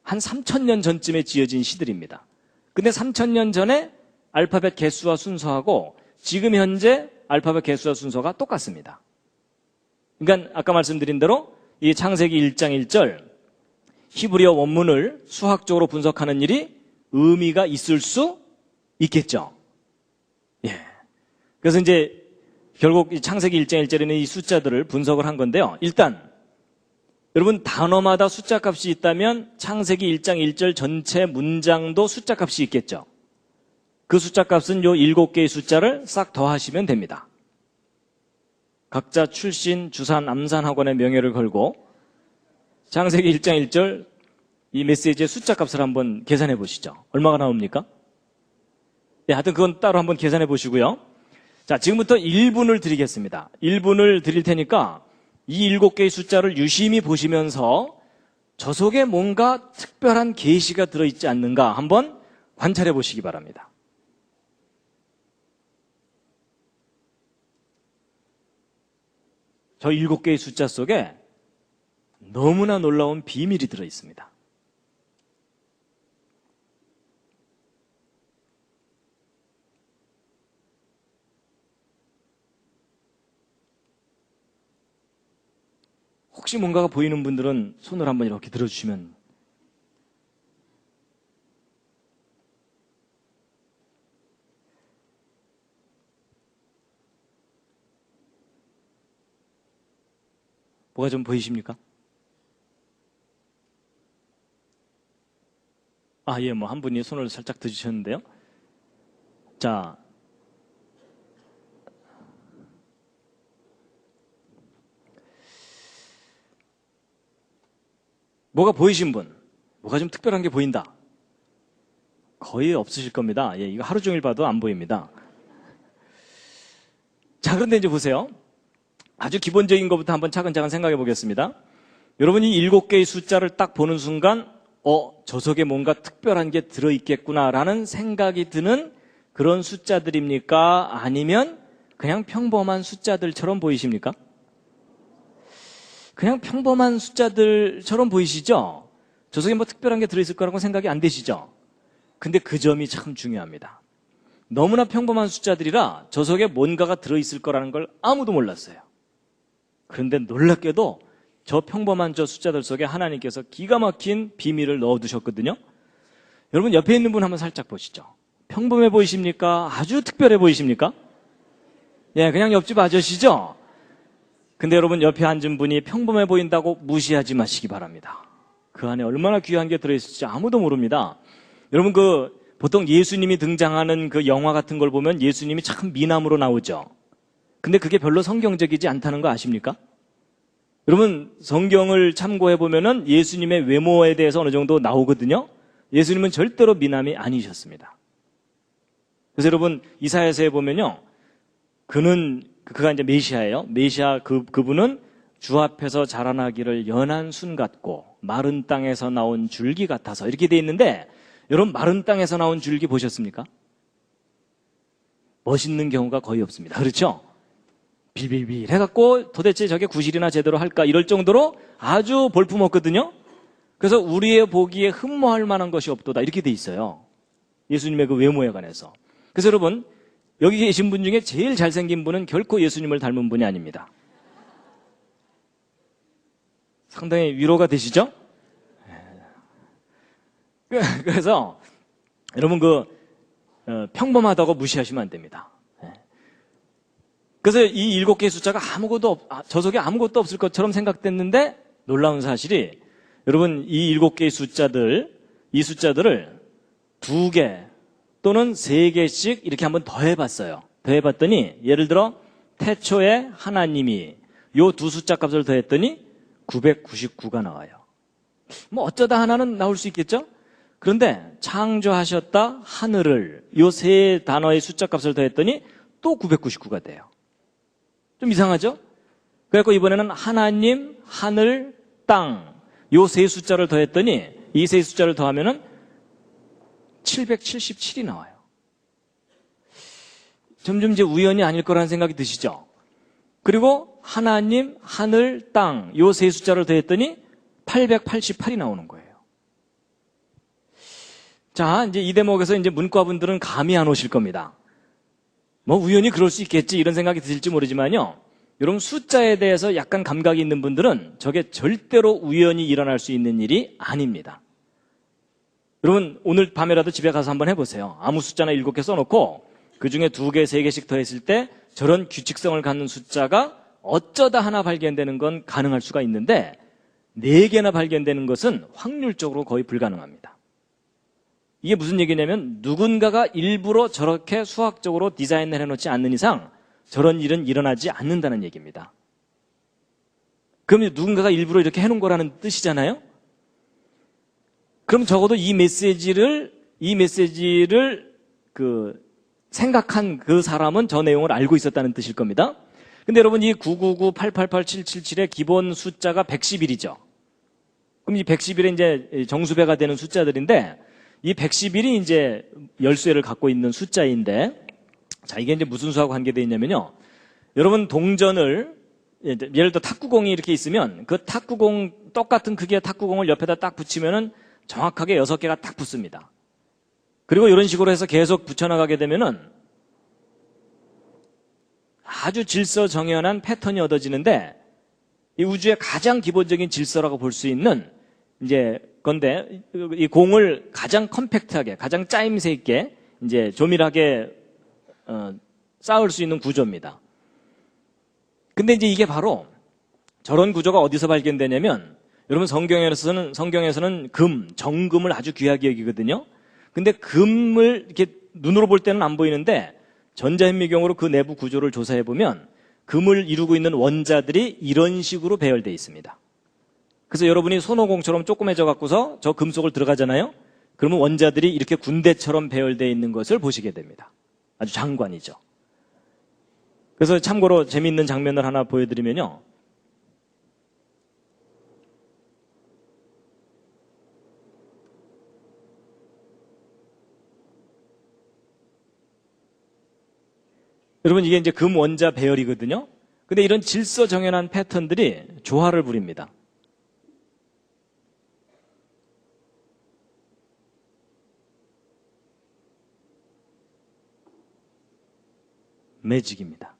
한 3,000년 전쯤에 지어진 시들입니다. 근데 3,000년 전에 알파벳 개수와 순서하고 지금 현재 알파벳 개수와 순서가 똑같습니다. 그러니까 아까 말씀드린 대로 이 창세기 1장 1절 히브리어 원문을 수학적으로 분석하는 일이 의미가 있을 수 있겠죠. 예. 그래서 이제 결국 이 창세기 1장 1절에는 이 숫자들을 분석을 한 건데요. 일단 여러분 단어마다 숫자 값이 있다면 창세기 1장 1절 전체 문장도 숫자 값이 있겠죠. 그 숫자 값은 요 7개의 숫자를 싹 더하시면 됩니다. 각자 출신, 주산, 암산 학원의 명예를 걸고 창세기 1장 1절 이 메시지의 숫자 값을 한번 계산해 보시죠. 얼마가 나옵니까? 네, 하여튼 그건 따로 한번 계산해 보시고요. 자, 지금부터 1분을 드리겠습니다. 1분을 드릴 테니까 이 7개의 숫자를 유심히 보시면서 저 속에 뭔가 특별한 계시가 들어있지 않는가 한번 관찰해 보시기 바랍니다. 저 7개의 숫자 속에 너무나 놀라운 비밀이 들어있습니다. 혹시 뭔가가 보이는 분들은 손을 한번 이렇게 들어주시면. 뭐가 좀 보이십니까? 예, 뭐 한 분이 손을 살짝 드주셨는데요. 자, 뭐가 보이신 분? 뭐가 좀 특별한 게 보인다? 거의 없으실 겁니다. 예, 이거 하루 종일 봐도 안 보입니다. 자, 그런데 이제 보세요. 아주 기본적인 것부터 한번 차근차근 생각해 보겠습니다. 여러분이 7개의 숫자를 딱 보는 순간, 저 속에 뭔가 특별한 게 들어있겠구나라는 생각이 드는 그런 숫자들입니까? 아니면 그냥 평범한 숫자들처럼 보이십니까? 그냥 평범한 숫자들처럼 보이시죠? 저 속에 뭐 특별한 게 들어있을 거라고 생각이 안 되시죠? 근데 그 점이 참 중요합니다. 너무나 평범한 숫자들이라 저 속에 뭔가가 들어있을 거라는 걸 아무도 몰랐어요. 그런데 놀랍게도 저 평범한 저 숫자들 속에 하나님께서 기가 막힌 비밀을 넣어두셨거든요. 여러분 옆에 있는 분 한번 살짝 보시죠. 평범해 보이십니까? 아주 특별해 보이십니까? 예, 그냥 옆집 아저씨죠? 근데 여러분 옆에 앉은 분이 평범해 보인다고 무시하지 마시기 바랍니다. 그 안에 얼마나 귀한 게 들어있을지 아무도 모릅니다. 여러분 보통 예수님이 등장하는 그 영화 같은 걸 보면 예수님이 참 미남으로 나오죠. 근데 그게 별로 성경적이지 않다는 거 아십니까? 여러분 성경을 참고해 보면은 예수님의 외모에 대해서 어느 정도 나오거든요. 예수님은 절대로 미남이 아니셨습니다. 그래서 여러분 이사야서에 보면요. 그가 이제 메시아예요. 메시아 그분은 주 앞에서 자라나기를 연한 순 같고 마른 땅에서 나온 줄기 같아서 이렇게 돼 있는데 여러분 마른 땅에서 나온 줄기 보셨습니까? 멋있는 경우가 거의 없습니다. 그렇죠? 빌빌빌 해갖고 도대체 저게 구실이나 제대로 할까 이럴 정도로 아주 볼품없거든요. 그래서 우리의 보기에 흠모할 만한 것이 없도다 이렇게 돼 있어요. 예수님의 그 외모에 관해서. 그래서 여러분 여기 계신 분 중에 제일 잘생긴 분은 결코 예수님을 닮은 분이 아닙니다. 상당히 위로가 되시죠? 그래서 여러분 평범하다고 무시하시면 안 됩니다. 그래서 이 7개의 숫자가 저 속에 아무것도 없을 것처럼 생각됐는데 놀라운 사실이 여러분 이 7개의 이 숫자들을 2개 또는 3개씩 이렇게 한번 더해봤어요. 더해봤더니 예를 들어 태초에 하나님이 요 두 숫자 값을 더했더니 999가 나와요. 뭐 어쩌다 하나는 나올 수 있겠죠? 그런데 창조하셨다 하늘을 요 세 단어의 숫자 값을 더했더니 또 999가 돼요. 좀 이상하죠? 그래서 이번에는 하나님, 하늘, 땅 요 세 숫자를 더했더니 이 세 숫자를 더하면은 777이 나와요. 점점 이제 우연이 아닐 거라는 생각이 드시죠? 그리고 하나님, 하늘, 땅 요 세 숫자를 더했더니 888이 나오는 거예요. 자, 이제 이 대목에서 이제 문과분들은 감이 안 오실 겁니다. 뭐 우연히 그럴 수 있겠지 이런 생각이 드실지 모르지만요. 여러분 숫자에 대해서 약간 감각이 있는 분들은 저게 절대로 우연히 일어날 수 있는 일이 아닙니다. 여러분 오늘 밤에라도 집에 가서 한번 해보세요. 아무 숫자나 7개 써놓고 그중에 2개, 3개씩 더했을 때 저런 규칙성을 갖는 숫자가 어쩌다 하나 발견되는 건 가능할 수가 있는데 4개나 발견되는 것은 확률적으로 거의 불가능합니다. 이게 무슨 얘기냐면 누군가가 일부러 저렇게 수학적으로 디자인을 해놓지 않는 이상 저런 일은 일어나지 않는다는 얘기입니다. 그럼 누군가가 일부러 이렇게 해놓은 거라는 뜻이잖아요? 그럼 적어도 이 메시지를 생각한 그 사람은 저 내용을 알고 있었다는 뜻일 겁니다. 근데 여러분 이 999, 888, 777의 기본 숫자가 111이죠. 그럼 이 111이 이제 정수배가 되는 숫자들인데 이 111이 이제 열쇠를 갖고 있는 숫자인데 자, 이게 이제 무슨 수하고 관계되어 있냐면요. 여러분 동전을 예를 들어 탁구공이 이렇게 있으면 그 탁구공 똑같은 크기의 탁구공을 옆에다 딱 붙이면은 정확하게 6개가 딱 붙습니다. 그리고 이런 식으로 해서 계속 붙여나가게 되면은 아주 질서정연한 패턴이 얻어지는데 이 우주의 가장 기본적인 질서라고 볼 수 있는 이제 건데 이 공을 가장 컴팩트하게, 가장 짜임새 있게 이제 조밀하게 쌓을 수 있는 구조입니다. 근데 이제 이게 바로 저런 구조가 어디서 발견되냐면 여러분 성경에서는 금, 정금을 아주 귀하게 여기거든요. 근데 금을 이렇게 눈으로 볼 때는 안 보이는데 전자현미경으로 그 내부 구조를 조사해 보면 금을 이루고 있는 원자들이 이런 식으로 배열되어 있습니다. 그래서 여러분이 손오공처럼 조그매져 갖고서 저 금속을 들어가잖아요. 그러면 원자들이 이렇게 군대처럼 배열되어 있는 것을 보시게 됩니다. 아주 장관이죠. 그래서 참고로 재미있는 장면을 하나 보여드리면요. 여러분 이게 이제 금 원자 배열이거든요. 근데 이런 질서정연한 패턴들이 조화를 부립니다. 매직입니다.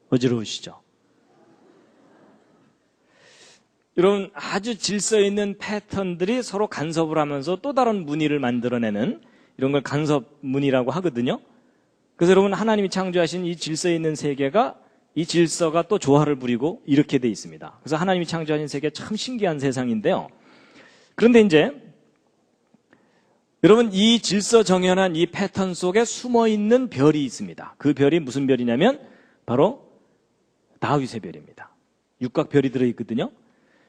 어지러우시죠? 이런 아주 질서 있는 패턴들이 서로 간섭을 하면서 또 다른 무늬를 만들어내는 이런 걸 간섭 무늬라고 하거든요. 그래서 여러분 하나님이 창조하신 이 질서 있는 세계가 이 질서가 또 조화를 부리고 이렇게 돼 있습니다. 그래서 하나님이 창조하신 세계 참 신기한 세상인데요. 그런데 이제 여러분 이 질서정연한 이 패턴 속에 숨어있는 별이 있습니다. 그 별이 무슨 별이냐면 바로 다윗의 별입니다. 육각별이 들어있거든요.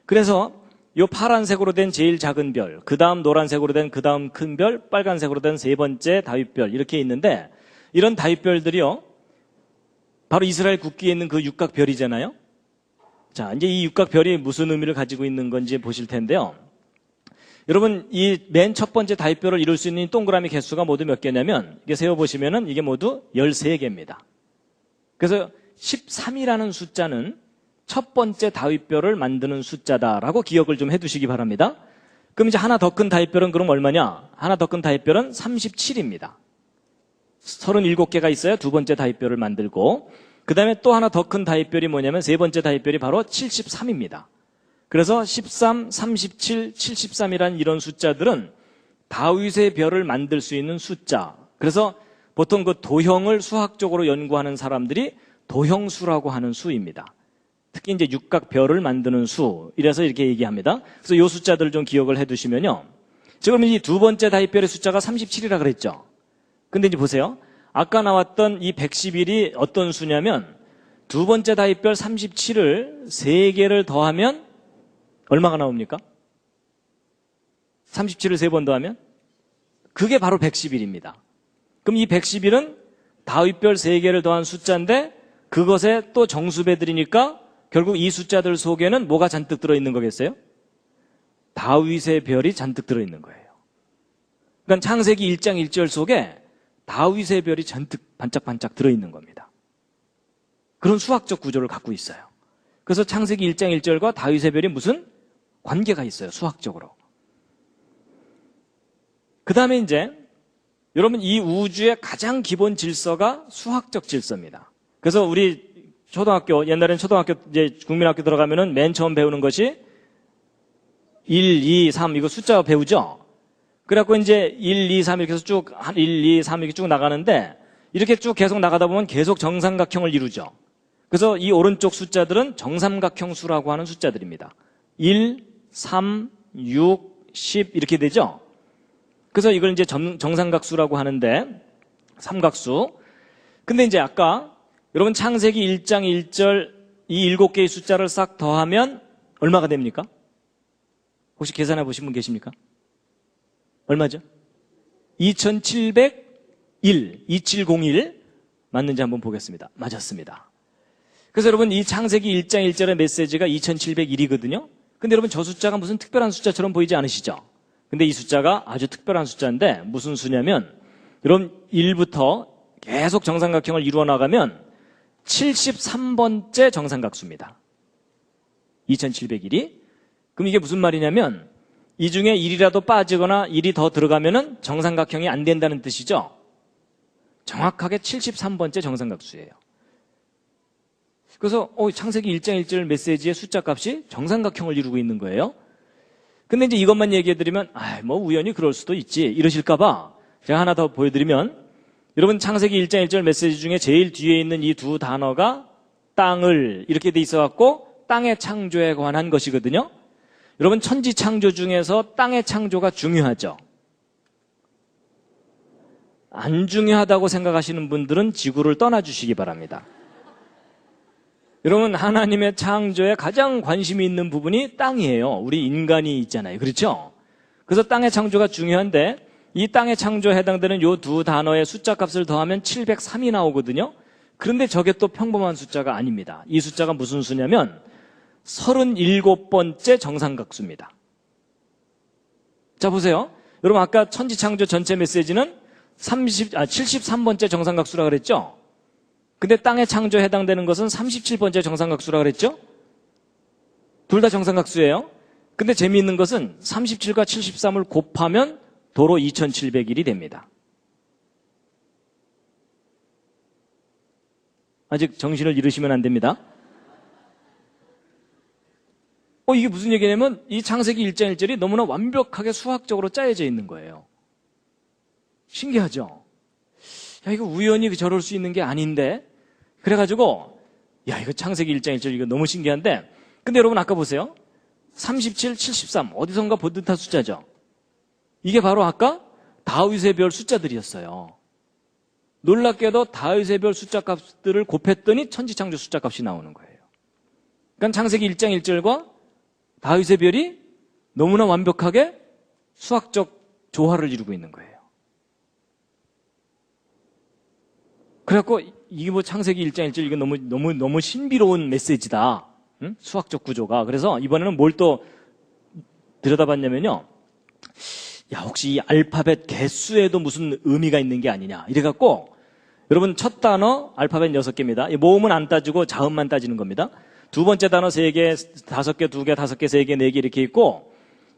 그래서 이 파란색으로 된 제일 작은 별, 그 다음 노란색으로 된 그 다음 큰 별, 빨간색으로 된 세 번째 다윗별 이렇게 있는데 이런 다윗별들이요. 바로 이스라엘 국기에 있는 그 육각별이잖아요. 자, 이제 이 육각별이 무슨 의미를 가지고 있는 건지 보실 텐데요. 여러분 이 맨 첫 번째 다윗별을 이룰 수 있는 동그라미 개수가 모두 몇 개냐면 이게 세어보시면은 이게 모두 13개입니다. 그래서 13이라는 숫자는 첫 번째 다윗별을 만드는 숫자다라고 기억을 좀 해두시기 바랍니다. 그럼 이제 하나 더 큰 다윗별은 그럼 얼마냐? 하나 더 큰 다윗별은 37입니다. 37개가 있어야 두 번째 다윗별을 만들고 그 다음에 또 하나 더 큰 다윗별이 뭐냐면 세 번째 다윗별이 바로 73입니다. 그래서 13, 37, 73이라는 이런 숫자들은 다윗의 별을 만들 수 있는 숫자. 그래서 보통 그 도형을 수학적으로 연구하는 사람들이 도형수라고 하는 수입니다. 특히 이제 육각별을 만드는 수. 이래서 이렇게 얘기합니다. 그래서 이 숫자들을 좀 기억을 해 두시면요. 지금 이 두 번째 다윗별의 숫자가 37이라 그랬죠. 근데 이제 보세요. 아까 나왔던 이 111이 어떤 수냐면 두 번째 다윗별 37을 3개를 더하면 얼마가 나옵니까? 37을 3번 더하면? 그게 바로 111입니다. 그럼 이 111은 다윗별 3개를 더한 숫자인데 그것에 또 정수배들이니까 결국 이 숫자들 속에는 뭐가 잔뜩 들어있는 거겠어요? 다윗의 별이 잔뜩 들어있는 거예요. 그러니까 창세기 1장 1절 속에 다윗의 별이 잔뜩 반짝반짝 들어있는 겁니다. 그런 수학적 구조를 갖고 있어요. 그래서 창세기 1장 1절과 다윗의 별이 무슨 관계가 있어요, 수학적으로. 그 다음에 이제 여러분 이 우주의 가장 기본 질서가 수학적 질서입니다. 그래서 우리 초등학교, 옛날에는 초등학교 이제 국민학교 들어가면은 맨 처음 배우는 것이 1, 2, 3 이거 숫자 배우죠? 그래갖고 이제 1, 2, 3 이렇게 해서 쭉 1, 2, 3 이렇게 쭉 나가는데 이렇게 쭉 계속 나가다 보면 계속 정삼각형을 이루죠. 그래서 이 오른쪽 숫자들은 정삼각형 수라고 하는 숫자들입니다. 1, 3, 6, 10 이렇게 되죠. 그래서 이걸 이제 정삼각수라고 하는데 삼각수. 근데 이제 아까 여러분 창세기 1장 1절 이 7개의 숫자를 싹 더하면 얼마가 됩니까? 혹시 계산해 보신 분 계십니까? 얼마죠? 2701, 2701 맞는지 한번 보겠습니다. 맞았습니다. 그래서 여러분 이 창세기 1장 1절의 메시지가 2701이거든요. 근데 여러분 저 숫자가 무슨 특별한 숫자처럼 보이지 않으시죠? 근데 이 숫자가 아주 특별한 숫자인데 무슨 수냐면 여러분 1부터 계속 정삼각형을 이루어 나가면 73번째 정삼각수입니다. 2701이. 그럼 이게 무슨 말이냐면 이 중에 1이라도 빠지거나 1이 더 들어가면은 정삼각형이 안 된다는 뜻이죠. 정확하게 73번째 정삼각수예요. 그래서 창세기 1장 1절 메시지의 숫자 값이 정삼각형을 이루고 있는 거예요. 근데 이제 이것만 얘기해드리면 뭐 우연히 그럴 수도 있지 이러실까봐 제가 하나 더 보여드리면 여러분 창세기 1장 1절 메시지 중에 제일 뒤에 있는 이 두 단어가 땅을 이렇게 돼 있어갖고 땅의 창조에 관한 것이거든요. 여러분 천지 창조 중에서 땅의 창조가 중요하죠. 안 중요하다고 생각하시는 분들은 지구를 떠나주시기 바랍니다. 여러분 하나님의 창조에 가장 관심이 있는 부분이 땅이에요. 우리 인간이 있잖아요. 그렇죠? 그래서 땅의 창조가 중요한데 이 땅의 창조에 해당되는 이 두 단어의 숫자 값을 더하면 703이 나오거든요. 그런데 저게 또 평범한 숫자가 아닙니다. 이 숫자가 무슨 수냐면 37번째 정삼각수입니다. 자 보세요. 여러분 아까 천지창조 전체 메시지는 73번째 정삼각수라 그랬죠? 근데 땅의 창조에 해당되는 것은 37번째 정삼각수라 그랬죠? 둘 다 정삼각수예요. 근데 재미있는 것은 37과 73을 곱하면 도로 2701이 됩니다. 아직 정신을 잃으시면 안 됩니다. 이게 무슨 얘기냐면 이 창세기 1장 1절이 너무나 완벽하게 수학적으로 짜여져 있는 거예요. 신기하죠? 이거 우연히 저럴 수 있는 게 아닌데 그래가지고 이거 창세기 1장 1절 이거 너무 신기한데 근데 여러분 아까 보세요. 37, 73 어디선가 본 듯한 숫자죠. 이게 바로 아까 다윗의 별 숫자들이었어요. 놀랍게도 다윗의 별 숫자 값들을 곱했더니 천지창조 숫자 값이 나오는 거예요. 그러니까 창세기 1장 1절과 다윗의 별이 너무나 완벽하게 수학적 조화를 이루고 있는 거예요. 그래갖고 이게 창세기 1장 1절 이게 너무 신비로운 메시지다. 응? 수학적 구조가. 그래서 이번에는 뭘 또 들여다봤냐면요. 혹시 이 알파벳 개수에도 무슨 의미가 있는 게 아니냐. 이래갖고 여러분 첫 단어 알파벳 6개입니다. 모음은 안 따지고 자음만 따지는 겁니다. 두 번째 단어 3개, 5개, 2개, 5개, 3개, 4개 이렇게 있고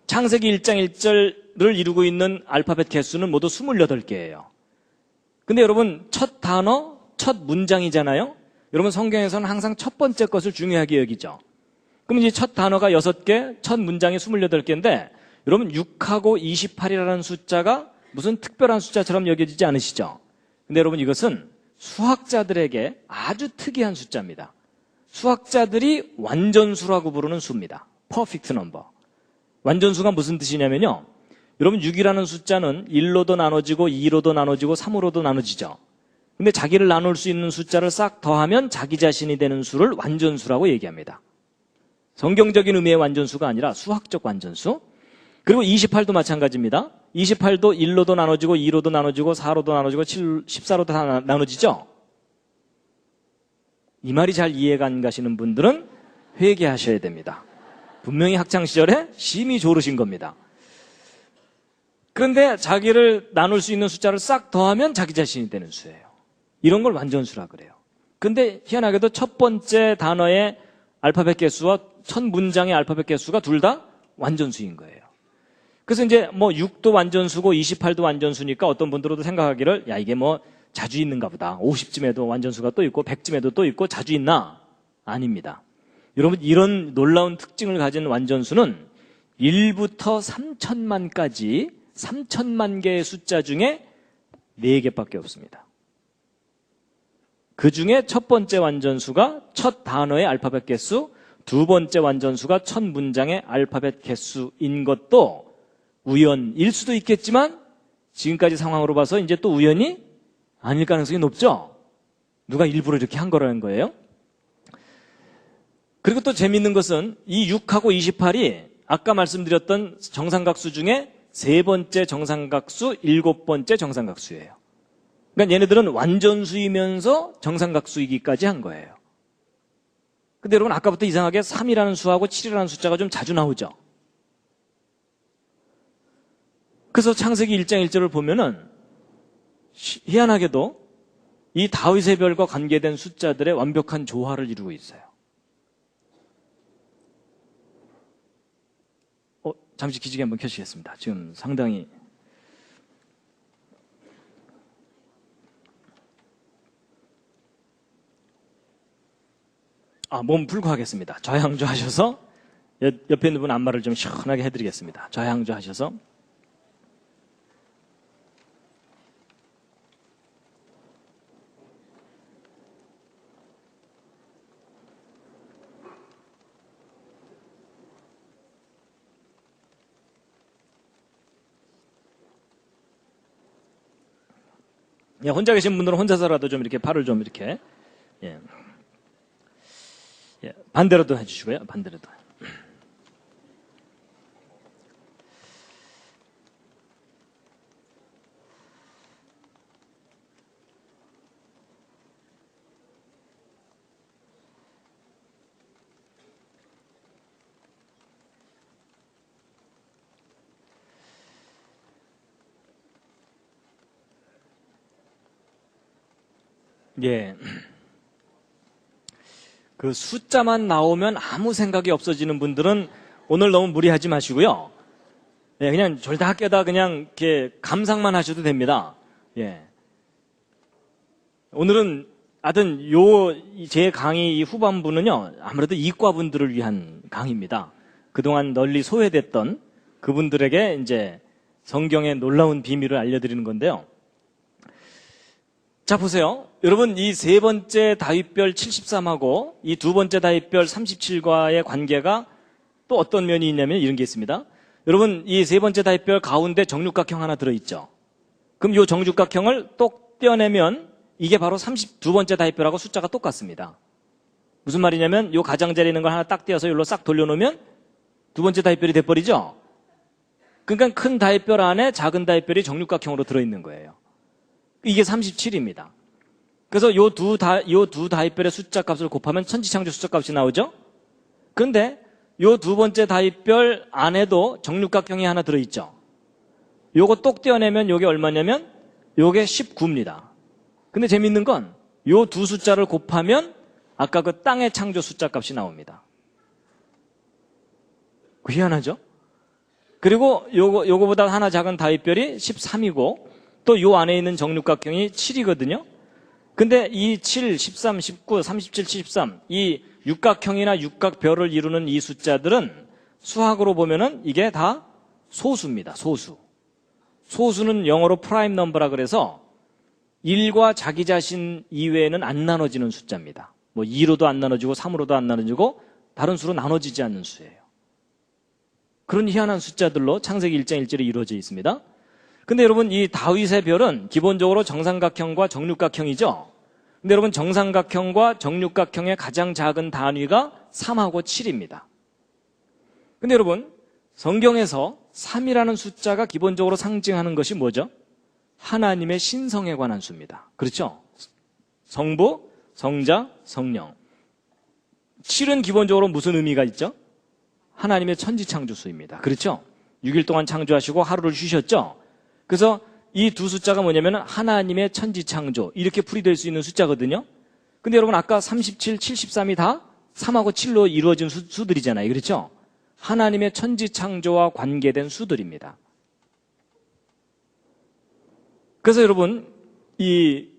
창세기 1장 1절을 이루고 있는 알파벳 개수는 모두 28개예요. 근데 여러분 첫 단어, 첫 문장이잖아요. 여러분 성경에서는 항상 첫 번째 것을 중요하게 여기죠. 그럼 이제 첫 단어가 6개, 첫 문장이 28개인데 여러분 6하고 28이라는 숫자가 무슨 특별한 숫자처럼 여겨지지 않으시죠? 근데 여러분 이것은 수학자들에게 아주 특이한 숫자입니다. 수학자들이 완전수라고 부르는 수입니다. 퍼펙트 넘버. 완전수가 무슨 뜻이냐면요. 여러분 6이라는 숫자는 1로도 나눠지고 2로도 나눠지고 3으로도 나눠지죠. 근데 자기를 나눌 수 있는 숫자를 싹 더하면 자기 자신이 되는 수를 완전수라고 얘기합니다. 성경적인 의미의 완전수가 아니라 수학적 완전수. 그리고 28도 마찬가지입니다. 28도 1로도 나눠지고 2로도 나눠지고 4로도 나눠지고 14로도 다 나눠지죠. 이 말이 잘 이해가 안 가시는 분들은 회개하셔야 됩니다. 분명히 학창시절에 심히 조르신 겁니다. 그런데 자기를 나눌 수 있는 숫자를 싹 더하면 자기 자신이 되는 수예요. 이런 걸 완전수라 그래요. 근데 희한하게도 첫 번째 단어의 알파벳 개수와 첫 문장의 알파벳 개수가 둘 다 완전수인 거예요. 그래서 이제 6도 완전수고 28도 완전수니까 어떤 분들도 생각하기를 이게 자주 있는가 보다. 50쯤에도 완전수가 또 있고 100쯤에도 또 있고 자주 있나? 아닙니다. 여러분 이런 놀라운 특징을 가진 완전수는 1부터 3천만까지 3천만 개의 숫자 중에 4개밖에 없습니다. 그 중에 첫 번째 완전수가 첫 단어의 알파벳 개수, 두 번째 완전수가 첫 문장의 알파벳 개수인 것도 우연일 수도 있겠지만 지금까지 상황으로 봐서 이제 또 우연이 아닐 가능성이 높죠? 누가 일부러 이렇게 한 거라는 거예요. 그리고 또 재밌는 것은 이 6하고 28이 아까 말씀드렸던 정삼각수 중에 세 번째 정삼각수, 일곱 번째 정삼각수예요. 그러니까 얘네들은 완전수이면서 정삼각수이기까지 한 거예요. 근데 여러분 아까부터 이상하게 3이라는 수하고 7이라는 숫자가 좀 자주 나오죠. 그래서 창세기 1장 1절을 보면은 희한하게도 이 다윗의 별과 관계된 숫자들의 완벽한 조화를 이루고 있어요. 잠시 기지개 한번 켜시겠습니다. 지금 상당히 몸 풀고 하겠습니다. 좌양조 하셔서 옆에 있는 분 안마를 좀 시원하게 해드리겠습니다. 좌양조 하셔서 혼자 계신 분들은 혼자서라도 좀 이렇게 팔을 좀 이렇게 반대로도 해주시고요. 반대로도. 그 숫자만 나오면 아무 생각이 없어지는 분들은 오늘 너무 무리하지 마시고요. 그냥 졸다깨다 그냥 이렇게 감상만 하셔도 됩니다. 오늘은 하여튼 제 강의 이 후반부는요, 아무래도 이과분들을 위한 강의입니다. 그동안 널리 소외됐던 그분들에게 이제 성경의 놀라운 비밀을 알려드리는 건데요. 자, 보세요. 여러분, 이 세 번째 다윗별 73하고 이 두 번째 다윗별 37과의 관계가 또 어떤 면이 있냐면 이런 게 있습니다. 여러분, 이 세 번째 다윗별 가운데 정육각형 하나 들어있죠. 그럼 이 정육각형을 똑 떼어내면 이게 바로 32번째 다윗별하고 숫자가 똑같습니다. 무슨 말이냐면 이 가장자리에 있는 걸 하나 딱 떼어서 여기로 싹 돌려놓으면 두 번째 다윗별이 돼버리죠. 그러니까 큰 다윗별 안에 작은 다윗별이 정육각형으로 들어있는 거예요. 이게 37입니다. 그래서 요 두 다윗별의 숫자 값을 곱하면 천지창조 숫자 값이 나오죠? 그런데 요 두 번째 다윗별 안에도 정육각형이 하나 들어있죠? 요거 똑 떼어내면 요게 얼마냐면 요게 19입니다. 근데 재밌는 건 요 두 숫자를 곱하면 아까 그 땅의 창조 숫자 값이 나옵니다. 희한하죠? 그리고 요거보다 하나 작은 다윗별이 13이고 또 요 안에 있는 정육각형이 7이거든요. 근데 이 7, 13, 19, 37, 73, 이 육각형이나 육각별을 이루는 이 숫자들은 수학으로 보면은 이게 다 소수입니다. 소수. 소수는 영어로 프라임 넘버라 그래서 1과 자기 자신 이외에는 안 나눠지는 숫자입니다. 뭐 2로도 안 나눠지고 3으로도 안 나눠지고 다른 수로 나눠지지 않는 수예요. 그런 희한한 숫자들로 창세기 1장 1절이 이루어져 있습니다. 근데 여러분, 이 다윗의 별은 기본적으로 정삼각형과 정육각형이죠. 근데 여러분, 정삼각형과 정육각형의 가장 작은 단위가 3하고 7입니다. 근데 여러분, 성경에서 3이라는 숫자가 기본적으로 상징하는 것이 뭐죠? 하나님의 신성에 관한 수입니다. 그렇죠? 성부, 성자, 성령. 7은 기본적으로 무슨 의미가 있죠? 하나님의 천지창조수입니다. 그렇죠? 6일 동안 창조하시고 하루를 쉬셨죠? 그래서 이 두 숫자가 뭐냐면 하나님의 천지창조, 이렇게 풀이될 수 있는 숫자거든요. 근데 여러분, 아까 37, 73이 다 3하고 7로 이루어진 수들이잖아요. 그렇죠? 하나님의 천지창조와 관계된 수들입니다. 그래서 여러분,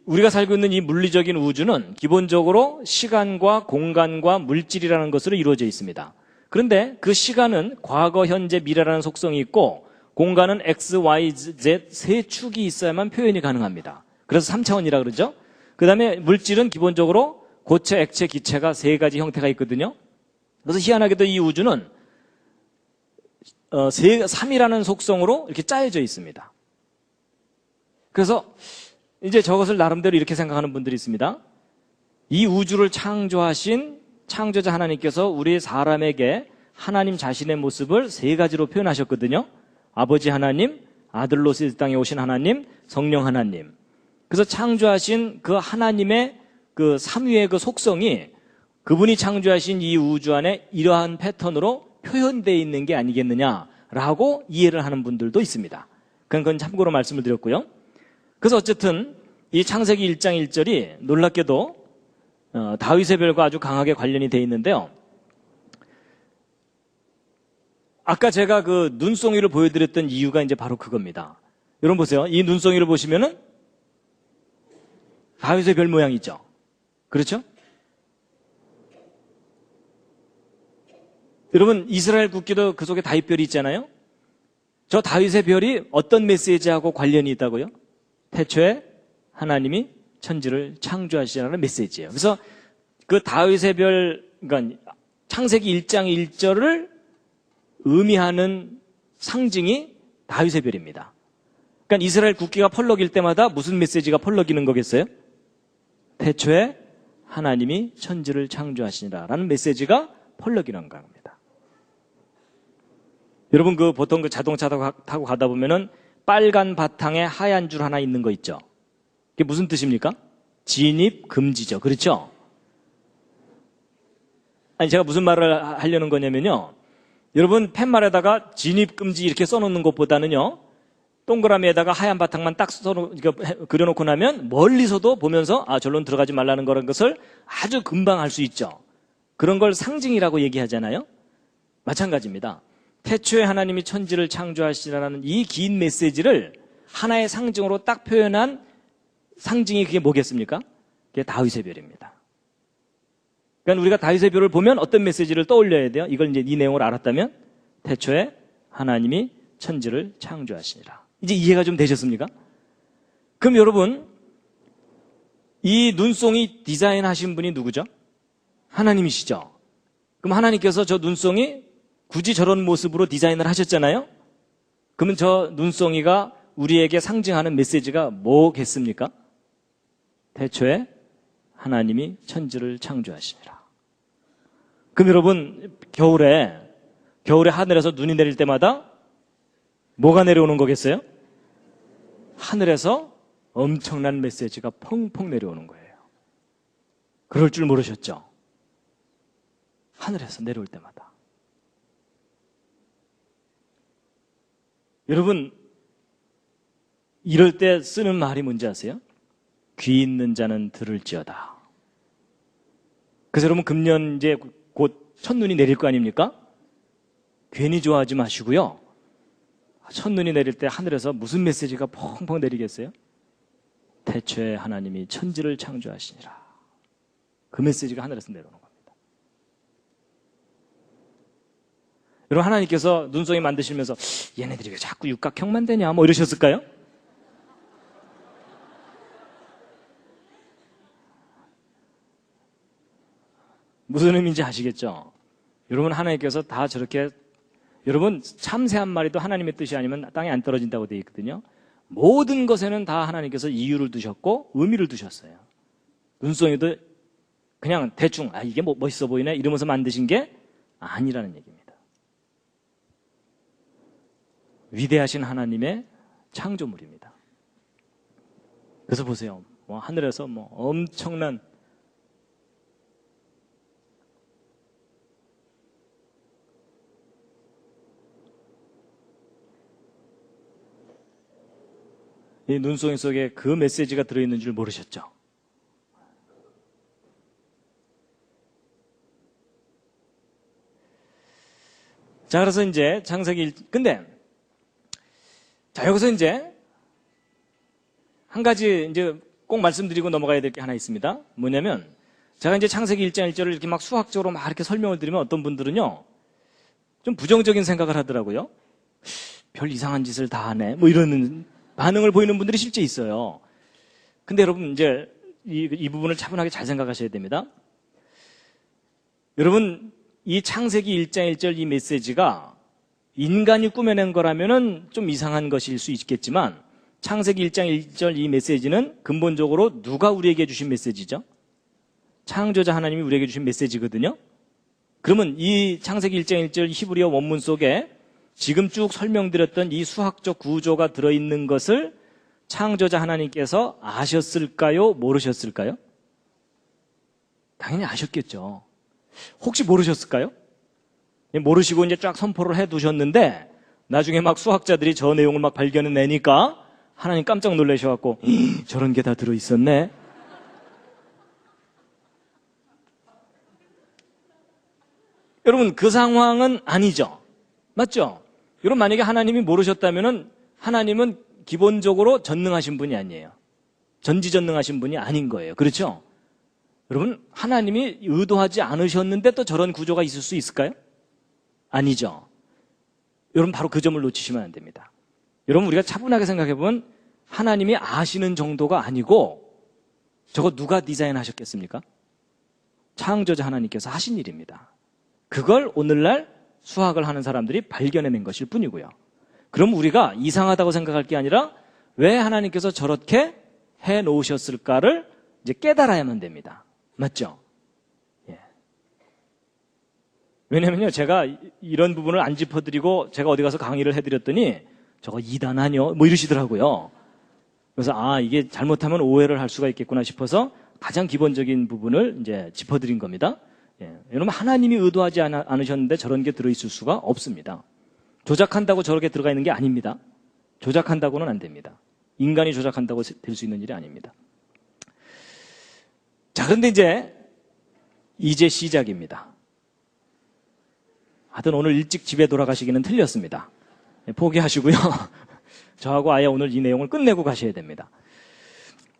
우리가 살고 있는 이 물리적인 우주는 기본적으로 시간과 공간과 물질이라는 것으로 이루어져 있습니다. 그런데 그 시간은 과거, 현재, 미래라는 속성이 있고 공간은 X, Y, Z 세 축이 있어야만 표현이 가능합니다. 그래서 3차원이라 그러죠. 그 다음에 물질은 기본적으로 고체, 액체, 기체가 세 가지 형태가 있거든요. 그래서 희한하게도 이 우주는 3이라는 속성으로 이렇게 짜여져 있습니다. 그래서 이제 저것을 나름대로 이렇게 생각하는 분들이 있습니다. 이 우주를 창조하신 창조자 하나님께서 우리 사람에게 하나님 자신의 모습을 세 가지로 표현하셨거든요. 아버지 하나님, 아들로서 이 땅에 오신 하나님, 성령 하나님. 그래서 창조하신 그 하나님의 그 삼위의 그 속성이 그분이 창조하신 이 우주 안에 이러한 패턴으로 표현되어 있는 게 아니겠느냐라고 이해를 하는 분들도 있습니다. 그건 참고로 말씀을 드렸고요. 그래서 어쨌든 이 창세기 1장 1절이 놀랍게도 다윗의 별과 아주 강하게 관련이 되어 있는데요. 아까 제가 그 눈송이를 보여드렸던 이유가 이제 바로 그겁니다. 여러분 보세요. 이 눈송이를 보시면은 다윗의 별 모양이죠. 그렇죠? 여러분 이스라엘 국기도 그 속에 다윗별이 있잖아요. 저 다윗의 별이 어떤 메시지하고 관련이 있다고요? 태초에 하나님이 천지를 창조하시라는 메시지예요. 그래서 그 다윗의 별, 그러니까 창세기 1장 1절을 의미하는 상징이 다윗의 별입니다. 그러니까 이스라엘 국기가 펄럭일 때마다 무슨 메시지가 펄럭이는 거겠어요? 태초에 하나님이 천지를 창조하시니라라는 메시지가 펄럭이는 겁니다. 여러분 그 보통 그 자동차 타고 가다 보면은 빨간 바탕에 하얀 줄 하나 있는 거 있죠? 그게 무슨 뜻입니까? 진입 금지죠. 그렇죠? 아니 제가 무슨 말을 하려는 거냐면요. 여러분 팻말에다가 진입 금지 이렇게 써놓는 것보다는요. 동그라미에다가 하얀 바탕만 딱 그려놓고 나면 멀리서도 보면서 아 절로 들어가지 말라는 거라는 것을 아주 금방 알 수 있죠. 그런 걸 상징이라고 얘기하잖아요. 마찬가지입니다. 태초에 하나님이 천지를 창조하시라는 이 긴 메시지를 하나의 상징으로 딱 표현한 상징이 그게 뭐겠습니까? 그게 다윗의 별입니다. 그러니까 우리가 다윗의 별을 보면 어떤 메시지를 떠올려야 돼요? 이걸 이제 이 내용을 알았다면 태초에 하나님이 천지를 창조하시니라. 이제 이해가 좀 되셨습니까? 그럼 여러분 이 눈송이 디자인하신 분이 누구죠? 하나님이시죠. 그럼 하나님께서 저 눈송이 굳이 저런 모습으로 디자인을 하셨잖아요. 그러면 저 눈송이가 우리에게 상징하는 메시지가 뭐겠습니까? 태초에 하나님이 천지를 창조하시니라. 그럼 여러분 겨울에 하늘에서 눈이 내릴 때마다 뭐가 내려오는 거겠어요? 하늘에서 엄청난 메시지가 펑펑 내려오는 거예요. 그럴 줄 모르셨죠? 하늘에서 내려올 때마다. 여러분 이럴 때 쓰는 말이 뭔지 아세요? 귀 있는 자는 들을지어다. 그래서 여러분 금년 이제 곧 첫눈이 내릴 거 아닙니까? 괜히 좋아하지 마시고요. 첫눈이 내릴 때 하늘에서 무슨 메시지가 펑펑 내리겠어요? 태초에 하나님이 천지를 창조하시니라. 그 메시지가 하늘에서 내려오는 겁니다. 여러분 하나님께서 눈송이 만드시면서 얘네들이 왜 자꾸 육각형만 되냐 뭐 이러셨을까요? 무슨 의미인지 아시겠죠? 여러분 하나님께서 다 저렇게 여러분 참새 한 마리도 하나님의 뜻이 아니면 땅에 안 떨어진다고 되어 있거든요. 모든 것에는 다 하나님께서 이유를 두셨고 의미를 두셨어요. 눈송이도 그냥 대충 이게 뭐 멋있어 보이네 이러면서 만드신 게 아니라는 얘기입니다. 위대하신 하나님의 창조물입니다. 그래서 보세요. 하늘에서 엄청난 이 눈송이 속에 그 메시지가 들어있는 줄 모르셨죠? 자, 그래서 이제 창세기 근데 자, 여기서 이제 한 가지 이제 꼭 말씀드리고 넘어가야 될 게 하나 있습니다. 뭐냐면 제가 이제 창세기 1장 1절을 이렇게 막 수학적으로 막 이렇게 설명을 드리면 어떤 분들은요 좀 부정적인 생각을 하더라고요. 별 이상한 짓을 다 하네 뭐 이런 반응을 보이는 분들이 실제 있어요. 근데 여러분 이제 이 부분을 차분하게 잘 생각하셔야 됩니다. 여러분 이 창세기 1장 1절 이 메시지가 인간이 꾸며낸 거라면은 좀 이상한 것일 수 있겠지만 창세기 1장 1절 이 메시지는 근본적으로 누가 우리에게 주신 메시지죠? 창조자 하나님이 우리에게 주신 메시지거든요. 그러면 이 창세기 1장 1절 히브리어 원문 속에 지금 쭉 설명드렸던 이 수학적 구조가 들어있는 것을 창조자 하나님께서 아셨을까요? 모르셨을까요? 당연히 아셨겠죠. 혹시 모르셨을까요? 모르시고 이제 쫙 선포를 해 두셨는데 나중에 막 수학자들이 저 내용을 막 발견해내니까 하나님 깜짝 놀라셔갖고 저런 게 다 들어있었네. 여러분 그 상황은 아니죠. 맞죠? 여러분 만약에 하나님이 모르셨다면은 하나님은 기본적으로 전능하신 분이 아니에요. 전지전능하신 분이 아닌 거예요. 그렇죠? 여러분 하나님이 의도하지 않으셨는데 또 저런 구조가 있을 수 있을까요? 아니죠. 여러분 바로 그 점을 놓치시면 안 됩니다. 여러분 우리가 차분하게 생각해보면 하나님이 아시는 정도가 아니고 저거 누가 디자인하셨겠습니까? 창조자 하나님께서 하신 일입니다. 그걸 오늘날 수학을 하는 사람들이 발견해낸 것일 뿐이고요. 그럼 우리가 이상하다고 생각할 게 아니라 왜 하나님께서 저렇게 해놓으셨을까를 이제 깨달아야만 됩니다. 맞죠? 예. 왜냐면요, 제가 이런 부분을 안 짚어드리고 제가 어디 가서 강의를 해드렸더니 저거 이단 아니요? 뭐 이러시더라고요. 그래서 이게 잘못하면 오해를 할 수가 있겠구나 싶어서 가장 기본적인 부분을 이제 짚어드린 겁니다. 예. 여러분 하나님이 의도하지 않으셨는데 저런 게 들어있을 수가 없습니다. 조작한다고 저렇게 들어가 있는 게 아닙니다. 조작한다고는 안 됩니다. 인간이 조작한다고 될 수 있는 일이 아닙니다. 자, 그런데 이제 시작입니다. 하여튼 오늘 일찍 집에 돌아가시기는 틀렸습니다. 포기하시고요. 저하고 아예 오늘 이 내용을 끝내고 가셔야 됩니다.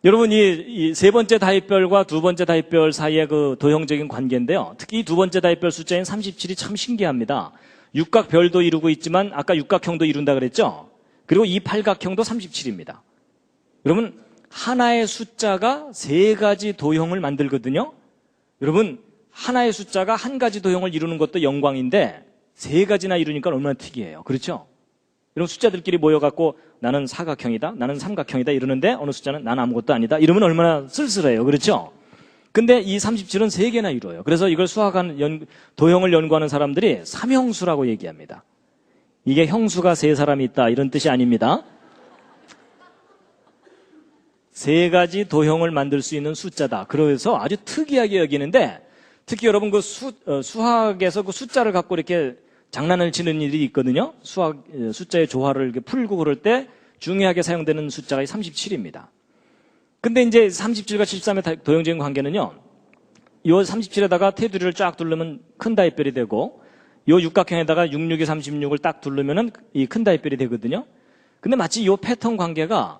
여러분 이 세 번째 다윗별과 두 번째 다윗별 사이의 그 도형적인 관계인데요. 특히 이 두 번째 다윗별 숫자인 37이 참 신기합니다. 육각별도 이루고 있지만 아까 육각형도 이룬다 그랬죠? 그리고 이 팔각형도 37입니다. 여러분 하나의 숫자가 세 가지 도형을 만들거든요. 여러분 하나의 숫자가 한 가지 도형을 이루는 것도 영광인데 세 가지나 이루니까 얼마나 특이해요. 그렇죠? 여러분 숫자들끼리 모여갖고 나는 사각형이다, 나는 삼각형이다 이러는데 어느 숫자는 난 아무것도 아니다 이러면 얼마나 쓸쓸해요. 그렇죠? 근데 이 37은 세 개나 이루어요. 그래서 이걸 수학하는 도형을 연구하는 사람들이 삼형수라고 얘기합니다. 이게 형수가 세 사람이 있다 이런 뜻이 아닙니다. 세 가지 도형을 만들 수 있는 숫자다. 그래서 아주 특이하게 여기는데 특히 여러분 그 수학에서 그 숫자를 갖고 이렇게 장난을 치는 일이 있거든요. 숫자의 조화를 이렇게 풀고 그럴 때 중요하게 사용되는 숫자가 37입니다. 근데 이제 37과 73의 도형적인 관계는요. 이 37에다가 테두리를 쫙 두르면 큰 다윗별이 되고 이 육각형에다가 66에 36을 딱 두르면은 이 큰 다윗별이 되거든요. 근데 마치 이 패턴 관계가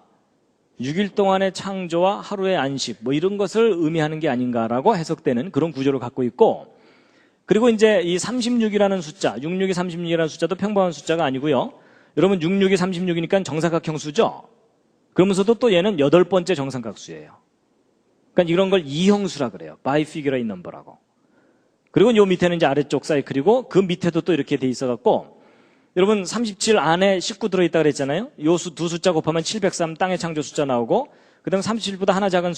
6일 동안의 창조와 하루의 안식 뭐 이런 것을 의미하는 게 아닌가라고 해석되는 그런 구조를 갖고 있고 그리고 이제 이 36이라는 숫자, 66이 36이라는 숫자도 평범한 숫자가 아니고요. 여러분 66이 36이니까 정사각형 수죠. 그러면서도 또 얘는 8번째 정삼각수예요. 그러니까 이런 걸 이형수라 그래요. 바이피규러인 넘버라고. 그리고 요 밑에는 이제 아래쪽 사이클이고 그 밑에도 또 이렇게 돼 있어갖고 여러분 37 안에 19 들어있다 그랬잖아요. 요 두 숫자 곱하면 703 땅의 창조 숫자 나오고 그 다음 37보다 하나 작은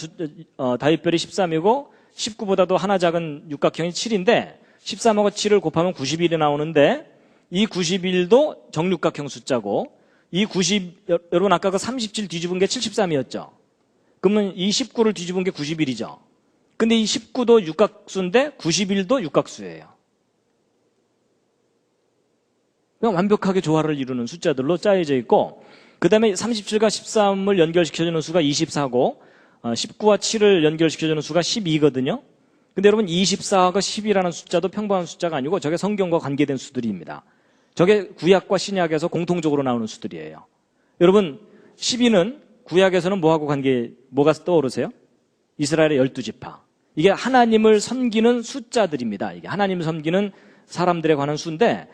다윗별이 13이고 19보다도 하나 작은 육각형이 7인데 13하고 7을 곱하면 91이 나오는데 이 91도 정육각형 숫자고 이 90, 여러분 아까 그 37 뒤집은 게 73이었죠. 그러면 이 19를 뒤집은 게 91이죠. 근데 이 19도 육각수인데 91도 육각수예요. 그냥 완벽하게 조화를 이루는 숫자들로 짜여져 있고 그 다음에 37과 13을 연결시켜주는 수가 24고 19와 7을 연결시켜주는 수가 12거든요. 근데 여러분 24가 10이라는 숫자도 평범한 숫자가 아니고 저게 성경과 관계된 수들입니다. 저게 구약과 신약에서 공통적으로 나오는 수들이에요. 여러분 12는 구약에서는 뭐가 떠오르세요? 이스라엘의 12지파. 이게 하나님을 섬기는 숫자들입니다. 이게 하나님을 섬기는 사람들에 관한 수인데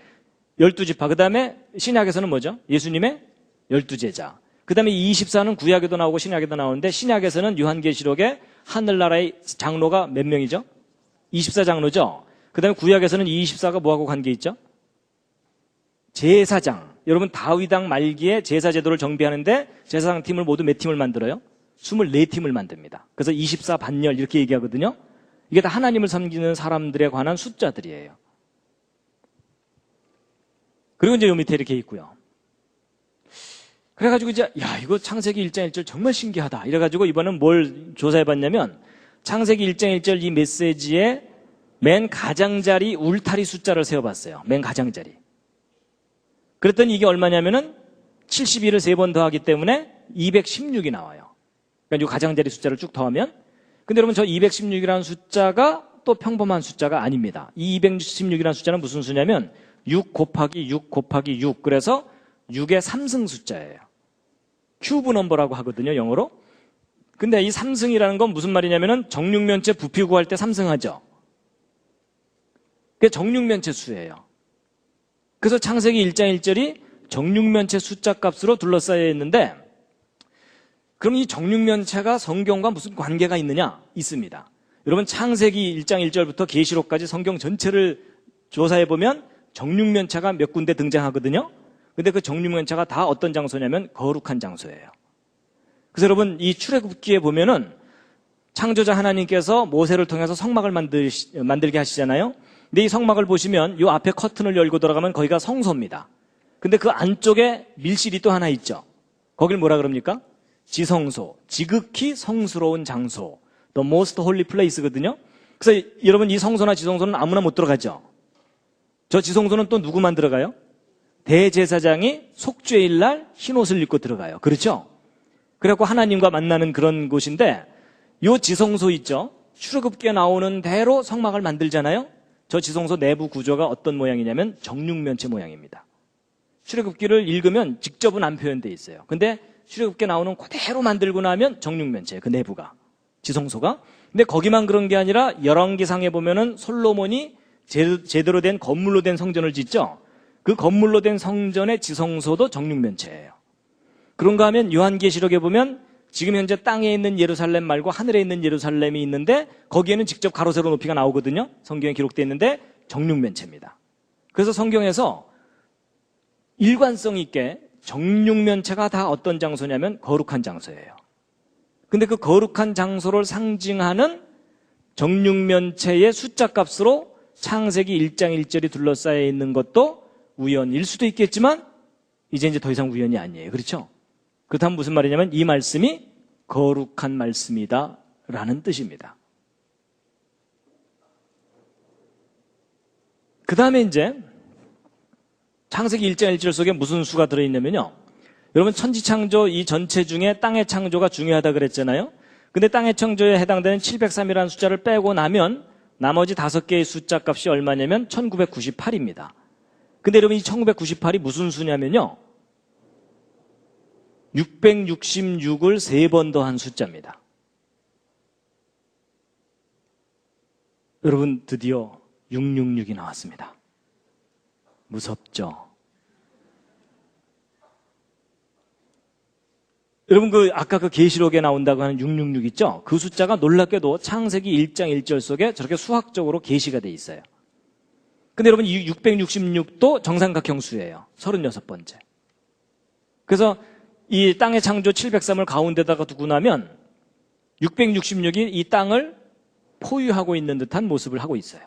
12지파. 그 다음에 신약에서는 뭐죠? 예수님의 12제자. 그 다음에 24는 구약에도 나오고 신약에도 나오는데 신약에서는 요한계시록에 하늘나라의 장로가 몇 명이죠? 24장로죠. 그 다음에 구약에서는 이 24가 뭐하고 관계 있죠? 제사장. 여러분 다윗왕 말기에 제사제도를 정비하는데 제사장 팀을 모두 몇 팀을 만들어요? 24팀을 만듭니다. 그래서 24 반열 이렇게 얘기하거든요. 이게 다 하나님을 섬기는 사람들에 관한 숫자들이에요. 그리고 이제 요 밑에 이렇게 있고요. 그래가지고 이제 야 이거 창세기 1장 1절 정말 신기하다 이래가지고 이번엔 뭘 조사해봤냐면 창세기 1장 1절 이 메시지에 맨 가장자리 울타리 숫자를 세어봤어요. 맨 가장자리. 그랬더니 이게 얼마냐면은 71을 3번 더하기 때문에 216이 나와요. 그러니까 이 가장자리 숫자를 쭉 더하면. 근데 여러분 저 216이라는 숫자가 또 평범한 숫자가 아닙니다. 이 216이라는 숫자는 무슨 수냐면 6 곱하기 6 곱하기 6. 그래서 6의 3승 숫자예요. 큐브 넘버라고 하거든요, 영어로. 근데 이 3승이라는 건 무슨 말이냐면은 정육면체 부피 구할 때 3승하죠. 그게 정육면체 수예요. 그래서 창세기 1장 1절이 정육면체 숫자 값으로 둘러싸여 있는데 그럼 이 정육면체가 성경과 무슨 관계가 있느냐? 있습니다. 여러분 창세기 1장 1절부터 계시록까지 성경 전체를 조사해보면 정육면체가 몇 군데 등장하거든요. 근데 그 정육면체가 다 어떤 장소냐면 거룩한 장소예요. 그래서 여러분 이 출애굽기에 보면은 창조자 하나님께서 모세를 통해서 성막을 만들게 하시잖아요. 근데 이 성막을 보시면 이 앞에 커튼을 열고 들어가면 거기가 성소입니다. 근데 그 안쪽에 밀실이 또 하나 있죠. 거길 뭐라 그럽니까? 지성소, 지극히 성스러운 장소, the most holy place거든요. 그래서 여러분 이 성소나 지성소는 아무나 못 들어가죠. 저 지성소는 또 누구만 들어가요? 대제사장이 속죄일 날 흰옷을 입고 들어가요. 그렇죠? 그래갖고 하나님과 만나는 그런 곳인데 요 지성소 있죠? 출애굽기에 나오는 대로 성막을 만들잖아요. 저 지성소 내부 구조가 어떤 모양이냐면 정육면체 모양입니다. 출애굽기를 읽으면 직접은 안 표현되어 있어요. 근데 출애굽기에 나오는 그대로 만들고 나면 정육면체예요. 그 내부가. 지성소가. 근데 거기만 그런 게 아니라 열왕기상에 보면은 솔로몬이 제대로 된 건물로 된 성전을 짓죠. 그 건물로 된 성전의 지성소도 정육면체예요. 그런가 하면 요한계시록에 보면 지금 현재 땅에 있는 예루살렘 말고 하늘에 있는 예루살렘이 있는데 거기에는 직접 가로 세로 높이가 나오거든요. 성경에 기록되어 있는데 정육면체입니다. 그래서 성경에서 일관성 있게 정육면체가 다 어떤 장소냐면 거룩한 장소예요. 근데 그 거룩한 장소를 상징하는 정육면체의 숫자 값으로 창세기 1장 1절이 둘러싸여 있는 것도 우연일 수도 있겠지만 이제 더 이상 우연이 아니에요. 그렇죠? 그렇다면 무슨 말이냐면 이 말씀이 거룩한 말씀이다 라는 뜻입니다. 그 다음에 이제 창세기 1장 1절 속에 무슨 수가 들어있냐면요. 여러분 천지창조 이 전체 중에 땅의 창조가 중요하다 그랬잖아요. 근데 땅의 창조에 해당되는 703이라는 숫자를 빼고 나면 나머지 5개의 숫자 값이 얼마냐면 1998입니다. 근데 여러분 이 1998이 무슨 수냐면요. 666을 3번 더한 숫자입니다. 여러분 드디어 666이 나왔습니다. 무섭죠? 여러분 아까 그 계시록에 나온다고 하는 666 있죠? 그 숫자가 놀랍게도 창세기 1장 1절 속에 저렇게 수학적으로 계시가 돼 있어요. 근데 여러분 이 666도 정삼각형 수예요. 36번째. 그래서 이 땅의 창조 703을 가운데다가 두고 나면 666이 이 땅을 포유하고 있는 듯한 모습을 하고 있어요.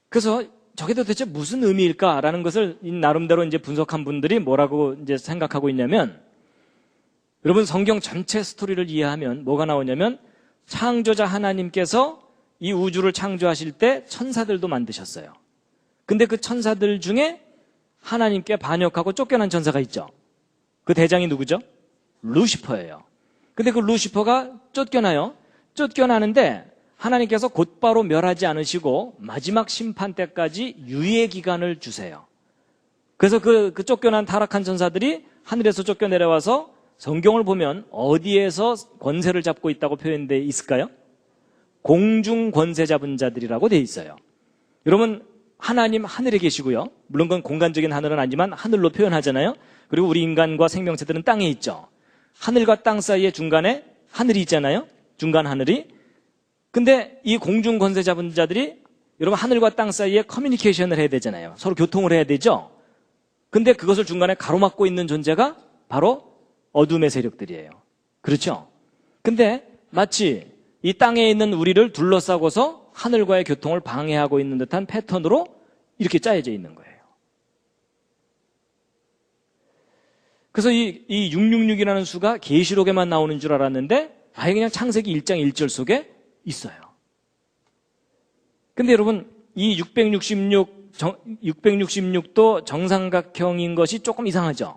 그래서 저게 도대체 무슨 의미일까라는 것을 나름대로 이제 분석한 분들이 뭐라고 이제 생각하고 있냐면 여러분 성경 전체 스토리를 이해하면 뭐가 나오냐면 창조자 하나님께서 이 우주를 창조하실 때 천사들도 만드셨어요. 근데 그 천사들 중에 하나님께 반역하고 쫓겨난 천사가 있죠. 그 대장이 누구죠? 루시퍼예요. 근데 그 루시퍼가 쫓겨나요. 쫓겨나는데 하나님께서 곧바로 멸하지 않으시고 마지막 심판 때까지 유예 기간을 주세요. 그래서 그 쫓겨난 타락한 천사들이 하늘에서 쫓겨내려와서 성경을 보면 어디에서 권세를 잡고 있다고 표현되어 있을까요? 공중 권세 잡은 자들이라고 되어 있어요. 여러분 하나님 하늘에 계시고요. 물론 그건 공간적인 하늘은 아니지만 하늘로 표현하잖아요. 그리고 우리 인간과 생명체들은 땅에 있죠. 하늘과 땅 사이에 중간에 하늘이 있잖아요. 중간 하늘이. 근데 이 공중 권세 잡은 자들이 여러분 하늘과 땅 사이에 커뮤니케이션을 해야 되잖아요. 서로 교통을 해야 되죠. 근데 그것을 중간에 가로막고 있는 존재가 바로 어둠의 세력들이에요. 그렇죠? 근데 마치 이 땅에 있는 우리를 둘러싸고서 하늘과의 교통을 방해하고 있는 듯한 패턴으로 이렇게 짜여져 있는 거예요. 그래서 이 666이라는 수가 계시록에만 나오는 줄 알았는데 아예 그냥 창세기 1장 1절 속에 있어요. 근데 여러분 이 666도 정삼각형인 것이 조금 이상하죠.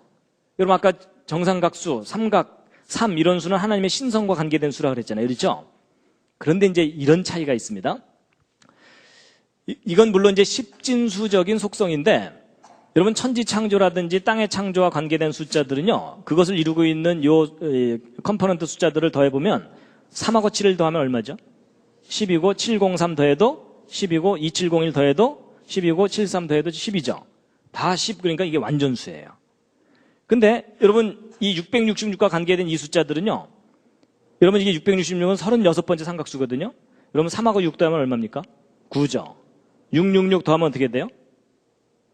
여러분 아까 정삼각수, 삼각, 3 이런 수는 하나님의 신성과 관계된 수라 그랬잖아요. 그렇죠? 그런데 이제 이런 차이가 있습니다. 이건 물론 이제 십진수적인 속성인데 여러분 천지 창조라든지 땅의 창조와 관계된 숫자들은요. 그것을 이루고 있는 요 컴포넌트 숫자들을 더해보면 3하고 7을 더하면 얼마죠? 10이고 703 더해도 10이고 2701 더해도 10이고 73 더해도 10이죠. 다 10 그러니까 이게 완전수예요. 근데 여러분 이 666과 관계된 이 숫자들은요. 여러분 이게 666은 36번째 삼각수거든요. 여러분 3하고 6 더하면 얼마입니까? 9죠. 666 더하면 어떻게 돼요?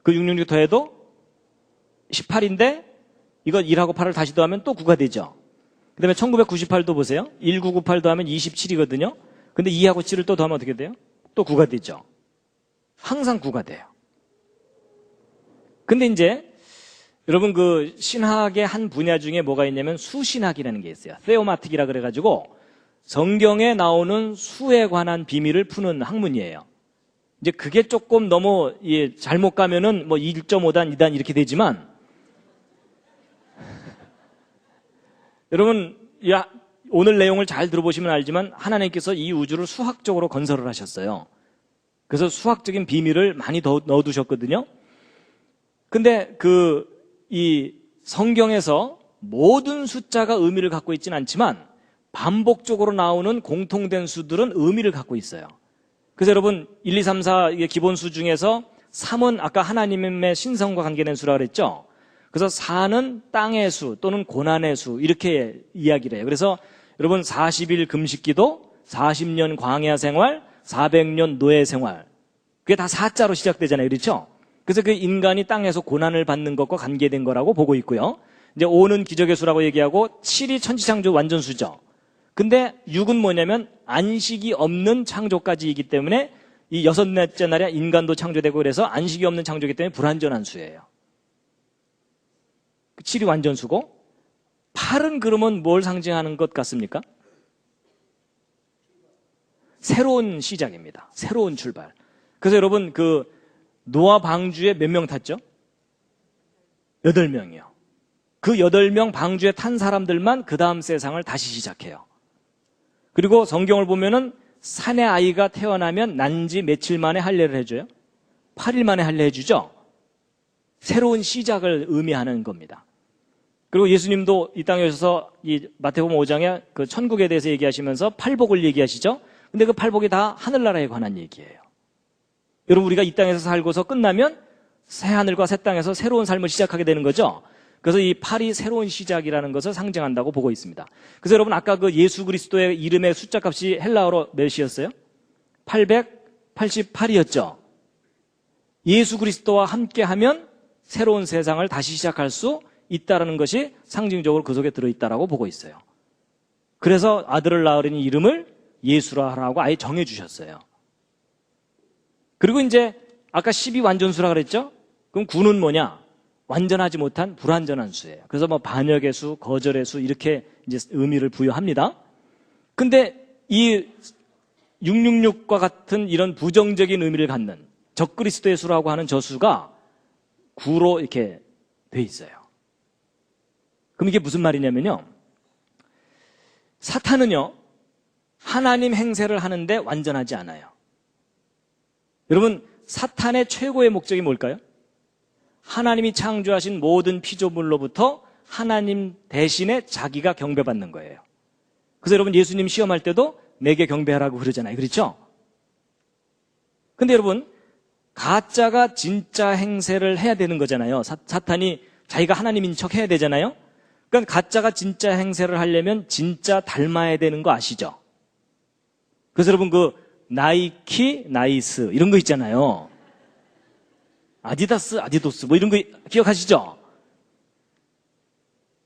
그 666 더해도 18인데 이거 1하고 8을 다시 더하면 또 9가 되죠. 그 다음에 1998도 보세요. 1998 더하면 27이거든요. 근데 2하고 7을 또 더하면 어떻게 돼요? 또 9가 되죠. 항상 9가 돼요. 근데 이제 여러분 그 신학의 한 분야 중에 뭐가 있냐면 수신학이라는 게 있어요. 세오마틱이라 그래가지고 성경에 나오는 수에 관한 비밀을 푸는 학문이에요. 이제 그게 조금 너무 잘못 가면은 뭐 1.5단, 2단 이렇게 되지만 여러분 오늘 내용을 잘 들어보시면 알지만 하나님께서 이 우주를 수학적으로 건설을 하셨어요. 그래서 수학적인 비밀을 많이 넣어두셨거든요. 근데 이 성경에서 모든 숫자가 의미를 갖고 있지는 않지만 반복적으로 나오는 공통된 수들은 의미를 갖고 있어요. 그래서 여러분 1, 2, 3, 4 이게 기본수 중에서 3은 아까 하나님의 신성과 관계된 수라고 그랬죠. 그래서 4는 땅의 수 또는 고난의 수 이렇게 이야기를 해요. 그래서 여러분 40일 금식기도 40년 광야 생활 400년 노예 생활 그게 다 4자로 시작되잖아요. 그렇죠? 그래서 그 인간이 땅에서 고난을 받는 것과 관계된 거라고 보고 있고요. 이제 5는 기적의 수라고 얘기하고 7이 천지창조 완전수죠. 근데 6은 뭐냐면 안식이 없는 창조까지이기 때문에 이 6째 날에 인간도 창조되고 그래서 안식이 없는 창조이기 때문에 불완전한 수예요. 7이 완전수고 8은 그러면 뭘 상징하는 것 같습니까? 새로운 시작입니다. 새로운 출발. 그래서 여러분 노아 방주에 몇 명 탔죠? 8명이요. 그 8명 방주에 탄 사람들만 그 다음 세상을 다시 시작해요. 그리고 성경을 보면은 산의 아이가 태어나면 난지 며칠 만에 할례를 해줘요? 8일 만에 할례 해주죠? 새로운 시작을 의미하는 겁니다. 그리고 예수님도 이 땅에 오셔서 이 마태복음 5장에 그 천국에 대해서 얘기하시면서 팔복을 얘기하시죠? 근데 그 팔복이 다 하늘나라에 관한 얘기예요. 여러분 우리가 이 땅에서 살고서 끝나면 새 하늘과 새 땅에서 새로운 삶을 시작하게 되는 거죠. 그래서 이 8이 새로운 시작이라는 것을 상징한다고 보고 있습니다. 그래서 여러분 아까 그 예수 그리스도의 이름의 숫자 값이 헬라어로 몇이었어요? 888이었죠. 예수 그리스도와 함께하면 새로운 세상을 다시 시작할 수 있다는 것이 상징적으로 그 속에 들어있다고 보고 있어요. 그래서 아들을 낳으려니 이름을 예수라 하라고 아예 정해주셨어요. 그리고 이제 아까 10이 완전수라 그랬죠? 그럼 9는 뭐냐? 완전하지 못한 불완전한 수예요. 그래서 뭐 반역의 수, 거절의 수 이렇게 이제 의미를 부여합니다. 근데 이 666과 같은 이런 부정적인 의미를 갖는 적그리스도의 수라고 하는 저 수가 9로 이렇게 돼 있어요. 그럼 이게 무슨 말이냐면요. 사탄은요. 하나님 행세를 하는데 완전하지 않아요. 여러분 사탄의 최고의 목적이 뭘까요? 하나님이 창조하신 모든 피조물로부터 하나님 대신에 자기가 경배받는 거예요. 그래서 여러분 예수님 시험할 때도 내게 경배하라고 그러잖아요. 그렇죠? 근데 여러분 가짜가 진짜 행세를 해야 되는 거잖아요. 사탄이 자기가 하나님인 척 해야 되잖아요. 그러니까 가짜가 진짜 행세를 하려면 진짜 닮아야 되는 거 아시죠? 그래서 여러분 나이키, 나이스 이런 거 있잖아요. 아디다스, 아디도스 뭐 이런 거 기억하시죠?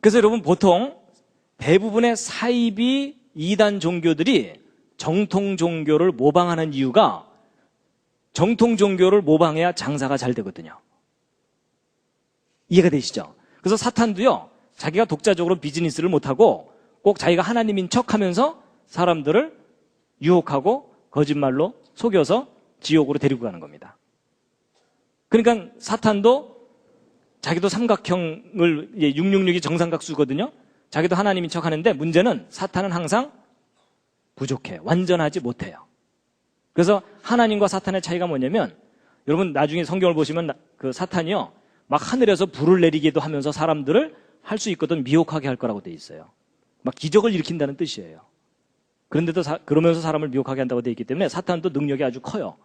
그래서 여러분 보통 대부분의 사이비 이단 종교들이 정통 종교를 모방하는 이유가 정통 종교를 모방해야 장사가 잘 되거든요. 이해가 되시죠? 그래서 사탄도요, 자기가 독자적으로 비즈니스를 못하고 꼭 자기가 하나님인 척하면서 사람들을 유혹하고 거짓말로 속여서 지옥으로 데리고 가는 겁니다. 그러니까 사탄도 자기도 삼각형을 666이 정삼각수거든요. 자기도 하나님인 척하는데 문제는 사탄은 항상 부족해요. 완전하지 못해요. 그래서 하나님과 사탄의 차이가 뭐냐면, 여러분 나중에 성경을 보시면 그 사탄이요, 막 하늘에서 불을 내리기도 하면서 사람들을 할 수 있거든 미혹하게 할 거라고 돼 있어요. 막 기적을 일으킨다는 뜻이에요. 그런데도 그러면서 사람을 미혹하게 한다고 돼 있기 때문에 사탄도 능력이 아주 커요.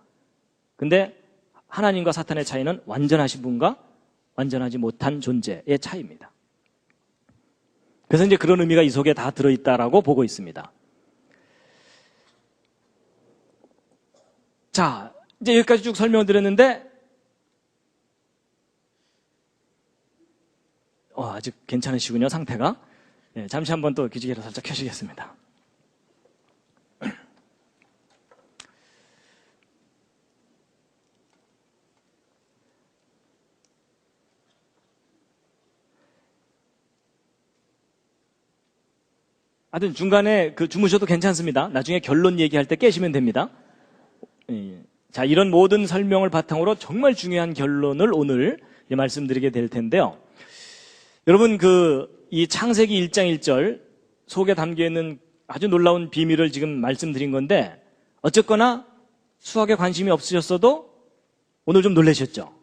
근데 하나님과 사탄의 차이는 완전하신 분과 완전하지 못한 존재의 차이입니다. 그래서 이제 그런 의미가 이 속에 다 들어있다라고 보고 있습니다. 자, 이제 여기까지 쭉 설명을 드렸는데, 아직 괜찮으시군요, 상태가. 네, 잠시 한번 또 기지개를 살짝 켜시겠습니다. 하여튼 중간에 주무셔도 괜찮습니다. 나중에 결론 얘기할 때 깨시면 됩니다. 자, 이런 모든 설명을 바탕으로 정말 중요한 결론을 오늘 말씀드리게 될 텐데요. 여러분, 이 창세기 1장 1절 속에 담겨있는 아주 놀라운 비밀을 지금 말씀드린 건데, 어쨌거나 수학에 관심이 없으셨어도 오늘 좀 놀라셨죠?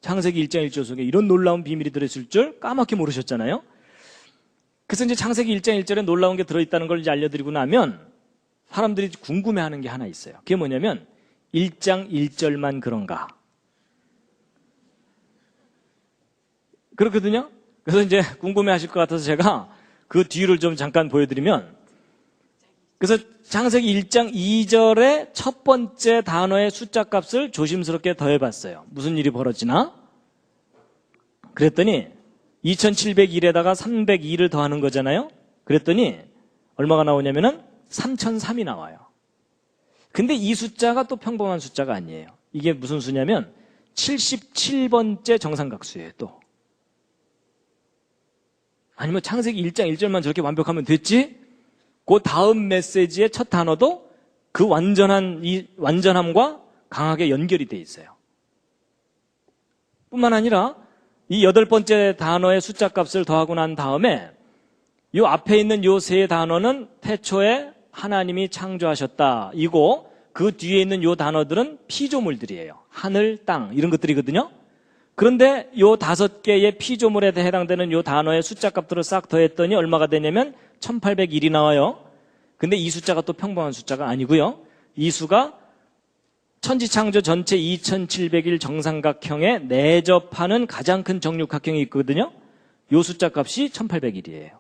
창세기 1장 1절 속에 이런 놀라운 비밀이 들어있을 줄 까맣게 모르셨잖아요? 그래서 이제 창세기 1장 1절에 놀라운 게 들어있다는 걸 이제 알려드리고 나면 사람들이 궁금해하는 게 하나 있어요. 그게 뭐냐면 1장 1절만 그런가? 그렇거든요. 그래서 이제 궁금해하실 것 같아서 제가 그 뒤를 좀 잠깐 보여드리면, 그래서 창세기 1장 2절의 첫 번째 단어의 숫자 값을 조심스럽게 더해봤어요. 무슨 일이 벌어지나? 그랬더니 2701에다가 302를 더하는 거잖아요. 그랬더니 얼마가 나오냐면은 3003이 나와요. 근데 이 숫자가 또 평범한 숫자가 아니에요. 이게 무슨 수냐면 77번째 정삼각수예요. 또 아니면 창세기 1장 1절만 저렇게 완벽하면 됐지? 그 다음 메시지의 첫 단어도 그 완전함과 강하게 연결이 돼 있어요. 뿐만 아니라 이 8번째 단어의 숫자 값을 더하고 난 다음에 이 앞에 있는 이 세 단어는 태초에 하나님이 창조하셨다 이고, 그 뒤에 있는 이 단어들은 피조물들이에요. 하늘, 땅 이런 것들이거든요. 그런데 이 5개의 피조물에 해당되는 이 단어의 숫자 값들을 싹 더했더니 얼마가 되냐면 1801이 나와요. 근데 이 숫자가 또 평범한 숫자가 아니고요. 이 수가 천지창조 전체 2701 정삼각형에 내접하는 가장 큰 정육각형이 있거든요. 이 숫자 값이 1801이에요.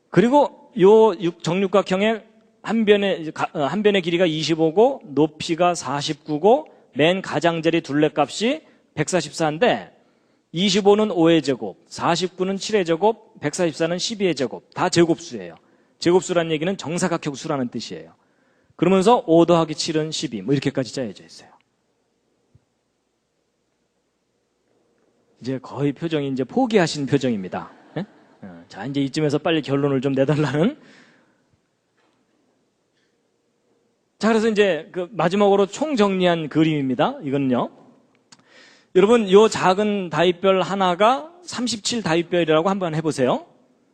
그리고 이 정육각형의 한 변의 길이가 25고 높이가 49고 맨 가장자리 둘레값이 144인데 25는 5의 제곱, 49는 7의 제곱, 144는 12의 제곱, 다 제곱수예요. 제곱수라는 얘기는 정사각형 수라는 뜻이에요. 그러면서 5 더하기 7은 12, 뭐 이렇게까지 짜여져 있어요. 이제 거의 표정이 이제 포기하신 표정입니다. 네? 자, 이제 이쯤에서 빨리 결론을 좀 내달라는. 자, 그래서 이제 마지막으로 총정리한 그림입니다. 이거는요. 여러분, 요 작은 다윗별 하나가 37 다윗별이라고 한번 해보세요.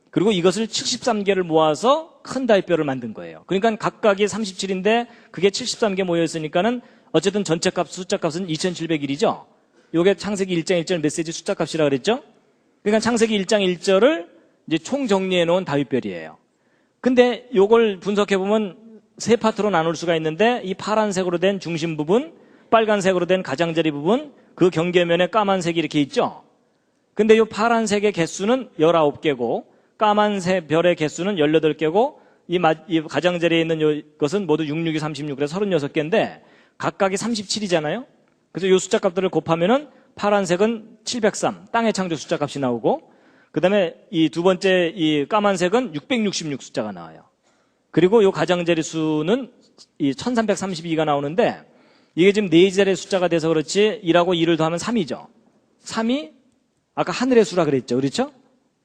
그리고 이것을 73개를 모아서 큰 다윗별을 만든 거예요. 그러니까 각각이 37인데 그게 73개 모여있으니까는 어쨌든 전체 값, 숫자 값은 2701이죠. 요게 창세기 1장 1절 메시지 숫자 값이라 그랬죠. 그러니까 창세기 1장 1절을 이제 총 정리해 놓은 다윗별이에요. 근데 요걸 분석해 보면 세 파트로 나눌 수가 있는데, 이 파란색으로 된 중심 부분, 빨간색으로 된 가장자리 부분, 그 경계면에 까만색이 이렇게 있죠. 근데 이 파란색의 개수는 19개고 까만색 별의 개수는 18개고 이 가장자리에 있는 이것은 모두 6, 6이 36, 그래서 36개인데 각각이 37이잖아요. 그래서 이 숫자 값들을 곱하면은 파란색은 703, 땅의 창조 숫자 값이 나오고, 그 다음에 이 두 번째 이 까만색은 666 숫자가 나와요. 그리고 이 가장자리 수는 이 1332가 나오는데 이게 지금 4자리의 숫자가 돼서 그렇지 1하고 2를 더하면 3이죠. 3이 아까 하늘의 수라 그랬죠. 그렇죠?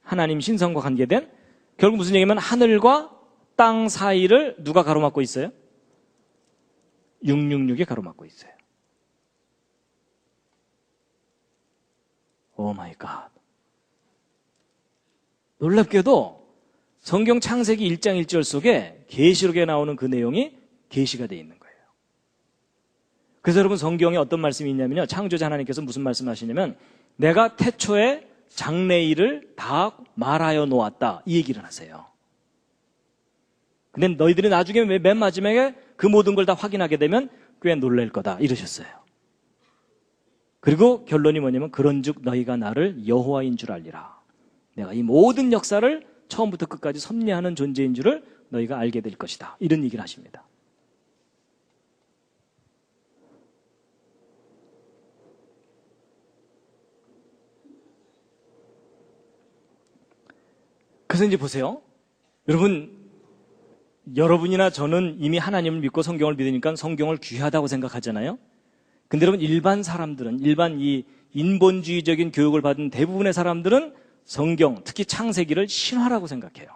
하나님 신성과 관계된 결국 무슨 얘기냐면 하늘과 땅 사이를 누가 가로막고 있어요? 666이 가로막고 있어요. 오 마이 갓. 놀랍게도 성경 창세기 1장 1절 속에 계시록에 나오는 그 내용이 계시가 되어 있는 거예요. 그래서 여러분 성경에 어떤 말씀이 있냐면요. 창조자 하나님께서 무슨 말씀하시냐면 내가 태초에 장래일을 다 말하여 놓았다. 이 얘기를 하세요. 근데 너희들이 나중에 맨 마지막에 그 모든 걸 다 확인하게 되면 꽤 놀랄 거다. 이러셨어요. 그리고 결론이 뭐냐면 그런즉 너희가 나를 여호와인 줄 알리라. 내가 이 모든 역사를 처음부터 끝까지 섭리하는 존재인 줄을 너희가 알게 될 것이다. 이런 얘기를 하십니다. 그래서 이제 보세요. 여러분이나 저는 이미 하나님을 믿고 성경을 믿으니까 성경을 귀하다고 생각하잖아요. 근데 여러분 일반 사람들은 일반 이 인본주의적인 교육을 받은 대부분의 사람들은 성경, 특히 창세기를 신화라고 생각해요.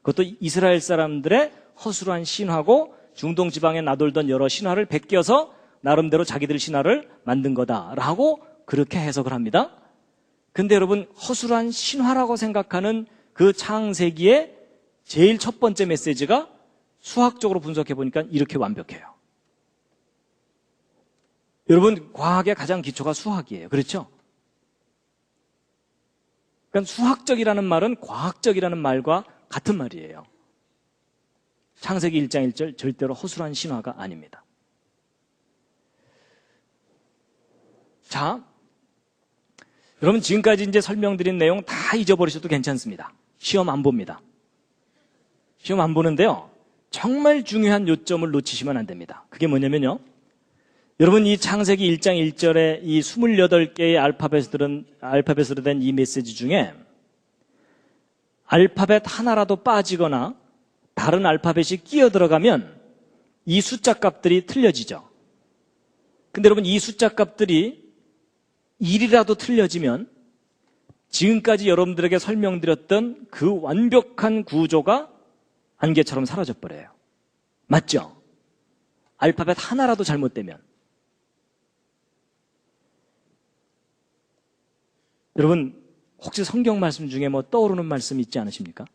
그것도 이스라엘 사람들의 허술한 신화고 중동 지방에 나돌던 여러 신화를 베껴서 나름대로 자기들 신화를 만든 거다라고 그렇게 해석을 합니다. 근데 여러분 허술한 신화라고 생각하는 그 창세기의 제일 첫 번째 메시지가 수학적으로 분석해 보니까 이렇게 완벽해요. 여러분 과학의 가장 기초가 수학이에요. 그렇죠? 그러니까 수학적이라는 말은 과학적이라는 말과 같은 말이에요. 창세기 1장 1절 절대로 허술한 신화가 아닙니다. 자, 여러분 지금까지 이제 설명드린 내용 다 잊어버리셔도 괜찮습니다. 시험 안 봅니다. 시험 안 보는데요. 정말 중요한 요점을 놓치시면 안 됩니다. 그게 뭐냐면요. 여러분 이 창세기 1장 1절에 이 28개의 알파벳으로 된 이 메시지 중에 알파벳 하나라도 빠지거나 다른 알파벳이 끼어 들어가면 이 숫자 값들이 틀려지죠. 근데 여러분 이 숫자 값들이 1이라도 틀려지면 지금까지 여러분들에게 설명드렸던 그 완벽한 구조가 안개처럼 사라져버려요. 맞죠? 알파벳 하나라도 잘못되면. 여러분 혹시 성경 말씀 중에 뭐 떠오르는 말씀 있지 않으십니까?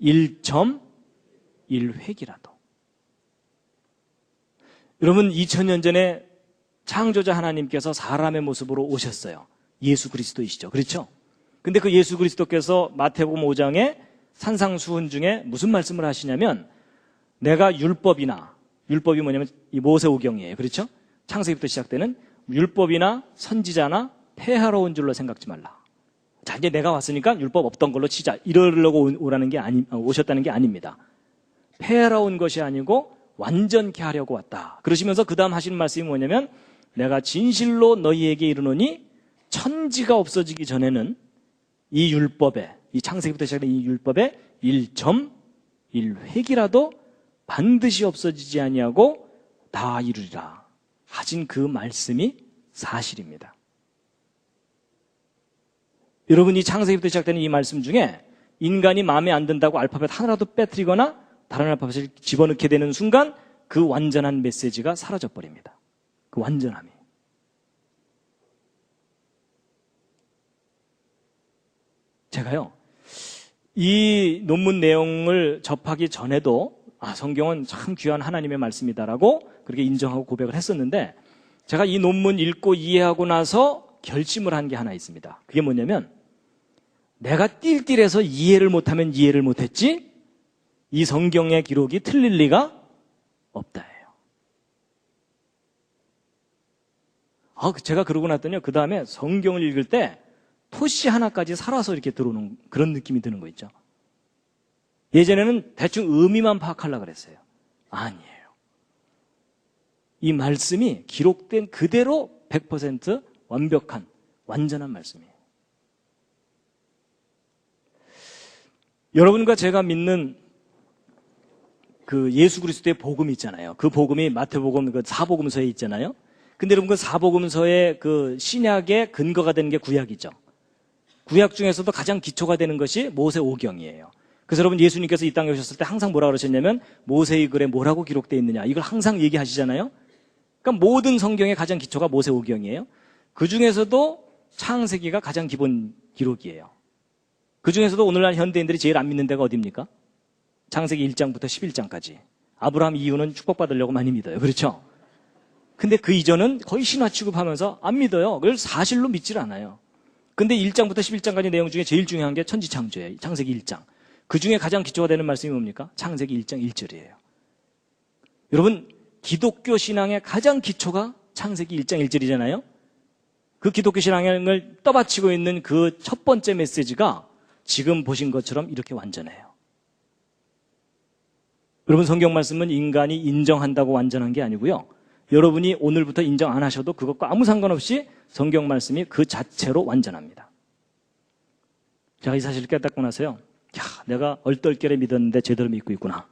1.1획이라도. 여러분 2000년 전에 창조자 하나님께서 사람의 모습으로 오셨어요. 예수 그리스도이시죠. 그렇죠? 근데 그 예수 그리스도께서 마태복음 5장에 산상수훈 중에 무슨 말씀을 하시냐면 내가 율법이 뭐냐면 이 모세오경이에요. 그렇죠? 창세기부터 시작되는 율법이나 선지자나 폐하러 온 줄로 생각지 말라. 자, 이제 내가 왔으니까 율법 없던 걸로 치자. 이러려고 오셨다는 게 아닙니다. 폐하러 온 것이 아니고 완전케 하려고 왔다. 그러시면서 그 다음 하시는 말씀이 뭐냐면 내가 진실로 너희에게 이르노니 천지가 없어지기 전에는 이 율법에 이 창세기부터 시작된 이 율법에 1.1획이라도 반드시 없어지지 아니하고 다 이루리라 하신 그 말씀이 사실입니다. 여러분이 창세기부터 시작되는 이 말씀 중에 인간이 마음에 안 든다고 알파벳 하나라도 빼뜨리거나 다른 알파벳을 집어넣게 되는 순간 그 완전한 메시지가 사라져버립니다. 그 완전함이. 제가요, 이 논문 내용을 접하기 전에도 성경은 참 귀한 하나님의 말씀이다라고 그렇게 인정하고 고백을 했었는데 제가 이 논문 읽고 이해하고 나서 결심을 한 게 하나 있습니다. 그게 뭐냐면 내가 띨띨해서 이해를 못하면 이해를 못했지 이 성경의 기록이 틀릴 리가 없다예요. 제가 그러고 났더니 그 다음에 성경을 읽을 때 토시 하나까지 살아서 이렇게 들어오는 그런 느낌이 드는 거 있죠. 예전에는 대충 의미만 파악하려고 그랬어요. 아니에요. 이 말씀이 기록된 그대로 100% 완벽한 완전한 말씀이에요. 여러분과 제가 믿는 그 예수 그리스도의 복음이 있잖아요. 그 복음이 마태복음 그 사복음서에 있잖아요. 근데 여러분 그 사복음서의 그 신약의 근거가 되는 게 구약이죠. 구약 중에서도 가장 기초가 되는 것이 모세오경이에요. 그래서 여러분 예수님께서 이 땅에 오셨을 때 항상 뭐라고 그러셨냐면 모세의 글에 뭐라고 기록되어 있느냐 이걸 항상 얘기하시잖아요. 그러니까 모든 성경의 가장 기초가 모세오경이에요. 그 중에서도 창세기가 가장 기본 기록이에요. 그 중에서도 오늘날 현대인들이 제일 안 믿는 데가 어디입니까? 창세기 1장부터 11장까지. 아브라함 이후는 축복받으려고 많이 믿어요. 그렇죠? 근데 그 이전은 거의 신화 취급하면서 안 믿어요. 그걸 사실로 믿질 않아요. 근데 1장부터 11장까지 내용 중에 제일 중요한 게 천지창조예요. 창세기 1장. 그 중에 가장 기초가 되는 말씀이 뭡니까? 창세기 1장 1절이에요. 여러분, 기독교 신앙의 가장 기초가 창세기 1장 1절이잖아요? 그 기독교 신앙을 떠받치고 있는 그 첫 번째 메시지가 지금 보신 것처럼 이렇게 완전해요. 여러분, 성경 말씀은 인간이 인정한다고 완전한 게 아니고요. 여러분이 오늘부터 인정 안 하셔도 그것과 아무 상관없이 성경 말씀이 그 자체로 완전합니다. 제가 이 사실을 깨닫고 나서요. 야, 내가 얼떨결에 믿었는데 제대로 믿고 있구나.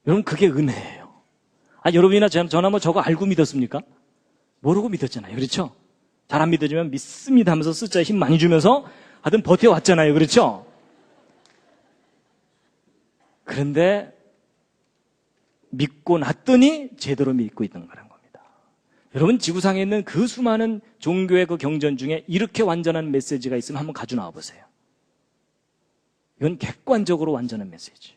여러분, 그게 은혜예요. 여러분이나 저나 뭐 저거 알고 믿었습니까? 모르고 믿었잖아요. 그렇죠? 잘 안 믿어지면 믿습니다 하면서 숫자에 힘 많이 주면서 하여튼 버텨왔잖아요. 그렇죠? 그런데 믿고 났더니 제대로 믿고 있던 거란 겁니다. 여러분, 지구상에 있는 그 수많은 종교의 그 경전 중에 이렇게 완전한 메시지가 있으면 한번 가져 나와 보세요. 이건 객관적으로 완전한 메시지.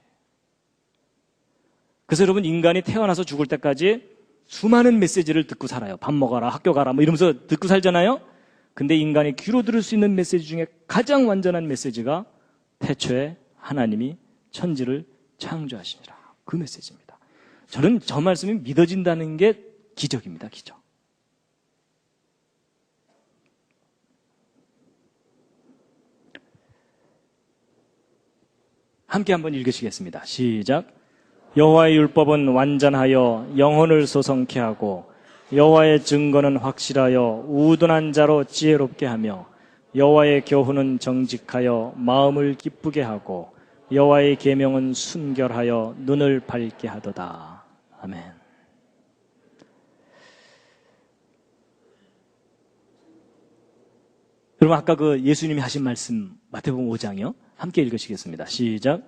그래서 여러분, 인간이 태어나서 죽을 때까지 수많은 메시지를 듣고 살아요. 밥 먹어라, 학교 가라 뭐 이러면서 듣고 살잖아요. 근데 인간이 귀로 들을 수 있는 메시지 중에 가장 완전한 메시지가 태초에 하나님이 천지를 창조하시니라. 그 메시지입니다. 저는 저 말씀이 믿어진다는 게 기적입니다. 기적. 함께 한번 읽으시겠습니다. 시작. 여호와의 율법은 완전하여 영혼을 소성케 하고 여호와의 증거는 확실하여 우둔한 자로 지혜롭게 하며 여호와의 교훈은 정직하여 마음을 기쁘게 하고 여호와의 계명은 순결하여 눈을 밝게 하도다. 아멘. 여러분, 아까 그 예수님이 하신 말씀 마태복음 5장이요. 함께 읽으시겠습니다. 시작.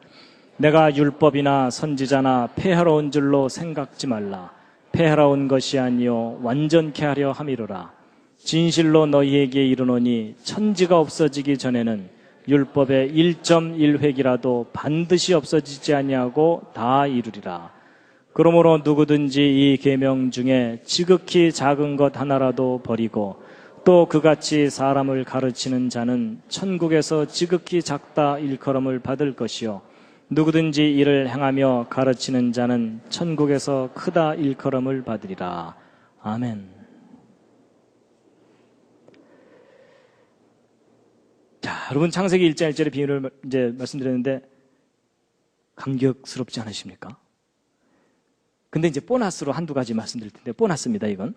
내가 율법이나 선지자나 폐하러 온 줄로 생각지 말라. 폐하러 온 것이 아니요 완전케 하려 함이로라. 진실로 너희에게 이르노니 천지가 없어지기 전에는 율법의 1.1획이라도 반드시 없어지지 아니하고 다 이루리라. 그러므로 누구든지 이 계명 중에 지극히 작은 것 하나라도 버리고 또 그같이 사람을 가르치는 자는 천국에서 지극히 작다 일컬음을 받을 것이요 누구든지 이를 행하며 가르치는 자는 천국에서 크다 일컬음을 받으리라. 아멘. 자, 여러분, 창세기 1장 1절의 비유를 이제 말씀드렸는데 감격스럽지 않으십니까? 근데 이제 보너스로 한두 가지 말씀드릴 텐데, 보너스입니다, 이건.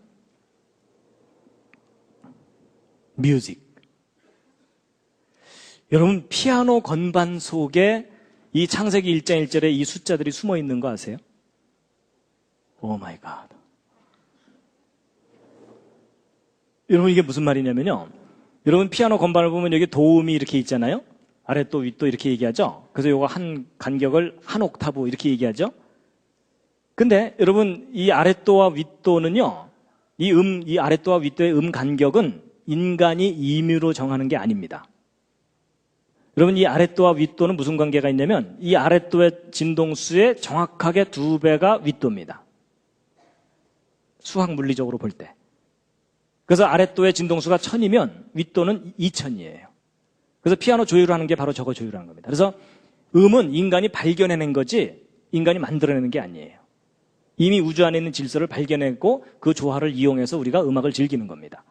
뮤직. 여러분, 피아노 건반 속에 이 창세기 1장 1절에 이 숫자들이 숨어 있는 거 아세요? 오 마이 갓. 여러분, 이게 무슨 말이냐면요. 여러분, 피아노 건반을 보면 여기 도음이 이렇게 있잖아요. 아랫도, 윗도 이렇게 얘기하죠. 그래서 요거 한 간격을 한 옥타브 이렇게 얘기하죠. 근데 여러분, 이 아랫도와 윗도는요, 이 아랫도와 윗도의 음 간격은 인간이 임의로 정하는 게 아닙니다. 여러분, 이 아랫도와 윗도는 무슨 관계가 있냐면 이 아랫도의 진동수의 정확하게 2배가 윗도입니다. 수학 물리적으로 볼 때. 그래서 아랫도의 진동수가 1000이면 윗도는 2000이에요. 그래서 피아노 조율을 하는 게 바로 저거 조율하는 겁니다. 그래서 음은 인간이 발견해낸 거지 인간이 만들어내는 게 아니에요. 이미 우주 안에 있는 질서를 발견했고 그 조화를 이용해서 우리가 음악을 즐기는 겁니다.